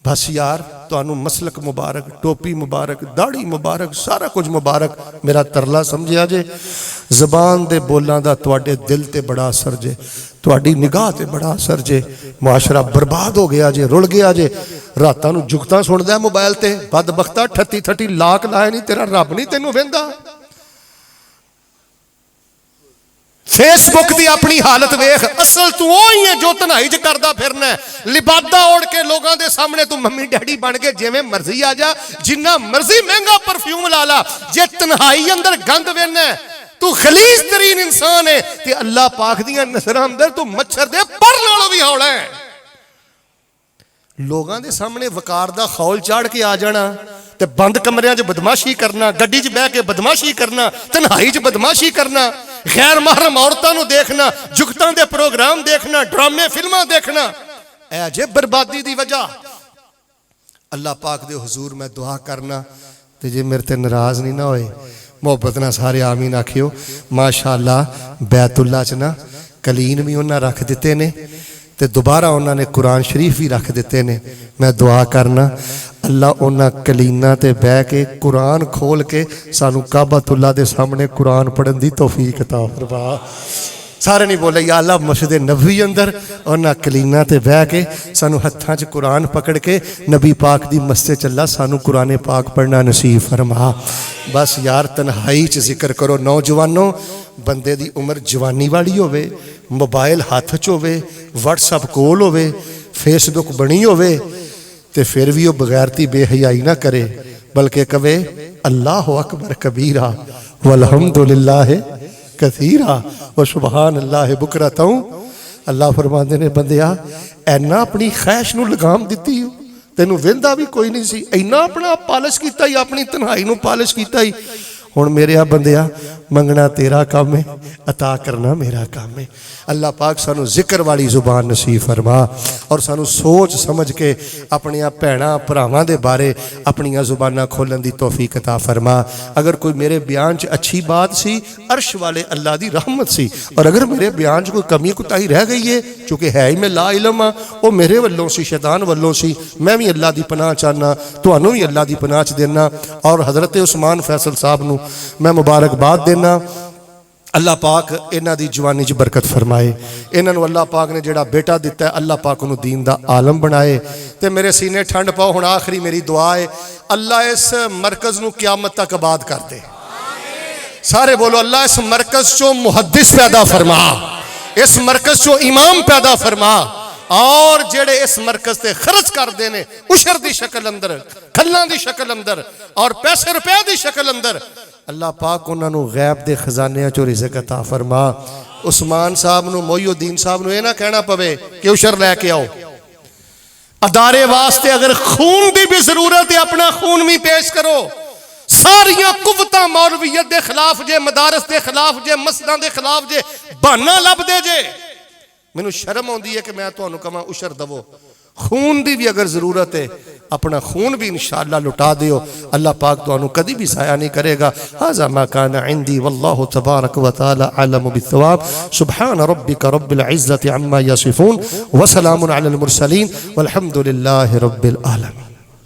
बस यार तुहानूं मसलक मुबारक, टोपी मुबारक, दाढ़ी मुबारक, सारा कुछ मुबारक। मेरा तरला समझिया जे, जबान दे बोलां दा तुहाडे दिल ते बड़ा असर जे, तुहाडी निगाह ते बड़ा असर जे। मुआशरा बर्बाद हो गया जे, रुल गया जे। रातां नूं जुगतां सुनदा मोबाइल ते, बदबख्ता 38 लाख लाए नहीं, तेरा रब नहीं तैनूं वेंदा। फेसबुक की अपनी हालत वेख, असल तू ही है जो तन्हाई च करदा फिरना है। लिबादा ओढ़ के लोगों के सामने तू मम्मी डैडी बन के जिवें मर्जी आ जा, जिन्ना मर्जी महंगा परफ्यूम ला ला, जे तन्हाई अंदर गंद वेना है तू खलीस तरीन इंसान है। ते अल्लाह पाक दियां नज़रां अंदर तू मच्छर दे पर नालों भी हौला है। लोगों के सामने वकार दा खौल चाड़ के आ जाना, ते बंद कमरियां च बदमाशी करना, गड्डी च बह के बदमाशी करना, तन्हाई च बदमाशी करना, गैर महरम औरतों को देखना, जुगतां दे प्रोग्राम देखना, ड्रामे फिल्मां देखना, ऐ जे बर्बादी दी वजह। अल्लाह पाक दे हुजूर मैं दुआ करना, ते जे मेरे ते नाराज नहीं ना होए, मोहब्बत ना सारे आमीन आखियो। माशाअल्लाह बैतुल्ला च ना कलीन भी उन्हें रख दिते ने, ते दोबारा उन्होंने कुरान शरीफ भी रख दिते ने। मैं दुआ करना अल्लाह उन्होंने कलीना ते बह के कुरान खोल के सानू काबतुल्ला दे सामने कुरान पढ़न दी तौफीक अता फरमा। सारे नहीं बोले या अल्लाह मस्जिद नबवी अंदर उन्होंने कलीना ते बह के सानू हत्थां च कुरान पकड़ के नबी पाक दी मस्जिद चला सानू कुरान पाक पढ़ना नसीब फरमा। बस यार तन्हाई च जिक्र करो। नौजवानों, बंदे दी उम्र जवानी वाली होवे, मोबाइल हाथ च होवे, व्हाट्सअप कोल होवे, फेसबुक बनी होवे, ते फिर भी वो बगैरती बेहयाई ना करे, बल्कि कवे अल्लाह अकबर कबीरा वल्हम्दुलिल्लाह कसीरा व सुबहान अल्लाह बुकरतौ। अल्लाह फरमाते ने बंदिया ऐना अपनी ख्वाहिश नूं लगाम दिती, तेनू वेंदा भी कोई नहीं सी, इन्ना अपना पालिश कीता ही, अपनी तन्हाई नूं पालिश कीता ही। हुण मेरे आ बंदिया मंगना तेरा काम है, अता करना मेरा काम है। अल्लाह पाक सानू जिक्र वाली जुबान नसीब फरमा और सानू सोच समझ के अपनी भैणां भरावां दे बारे अपनियां जुबानां खोलण दी तौफीक अता फरमा। अगर कोई मेरे बयान च अच्छी बात सी, अर्श वाले अल्लाह दी रहमत सी, और अगर मेरे बयान च कोई कमी कुताही रह गई है, चूँकि है ही मैं ला इलम हाँ, वो मेरे वल्लों सी, शैतान वल्लों सी। मैं भी अल्लाह दी पनाह चाहना, तुहानू भी अल्लाह दी पनाह च देना और हज़रत उस्मान फैसल साहब नू मैं मुबारकबाद देना। अल्लाह पाक इन्हां दी जवानी च बरकत फरमाए। इन्हां नू अल्लाह पाक ने जिहड़ा बेटा दिता है, अल्लाह पाक उन्होंने दीन दा आलम बनाए ते मेरे सीने ठंड पाओ। हुण आखिरी मेरी दुआ है, अल्लाह इस मरकज़ नू क़यामत तक आबाद कर दे। सारे बोलो, अल्लाह इस मरकज़ चो मुहद्दिस पैदा फरमा, इस मरकज़ चो इमाम पैदा फरमा, और जेड़े इस मरकज़ ते खर्च करते हैं उशर की शक्ल अंदर, खल्लां की शक्ल अंदर और पैसे रुपए की शक्ल अंदर, अल्लाह पाक उन्होंने गैब के खजानिया चो रिज़्क़ अता फरमा। उस्मान साहब नू, मोइयुद्दीन साहब नू ये ना कहना पवे कि उशर लैके आओ। अदारे वास्ते अगर खून की भी जरूरत है, अपना खून भी पेश करो। सारिया कुव्वतां मौलवियत के खिलाफ जे, मदारस के खिलाफ जे, मस्जिदां के खिलाफ जे, बहाना लभदे जे। मैनू शर्म आउंदी है कि मैं तुहानू कहां उशर दवो। खून की भी अगर जरूरत है, अपना खून भी इंशाअल्लाह लुटा दियो। अल्लाह पाक तुहानू कदी भी साया नहीं करेगा। हाज़ा मा काना इंदी वल्लाहु तबारक व तआला अअलमु बिस्सवाब। सुब्हान रब्बिका रब्बिल इज्जति अम्मा यसिफून व सलामुन अलल मुरसलीन वल्हम्दुलिल्लाहि रब्बिल आलमीन।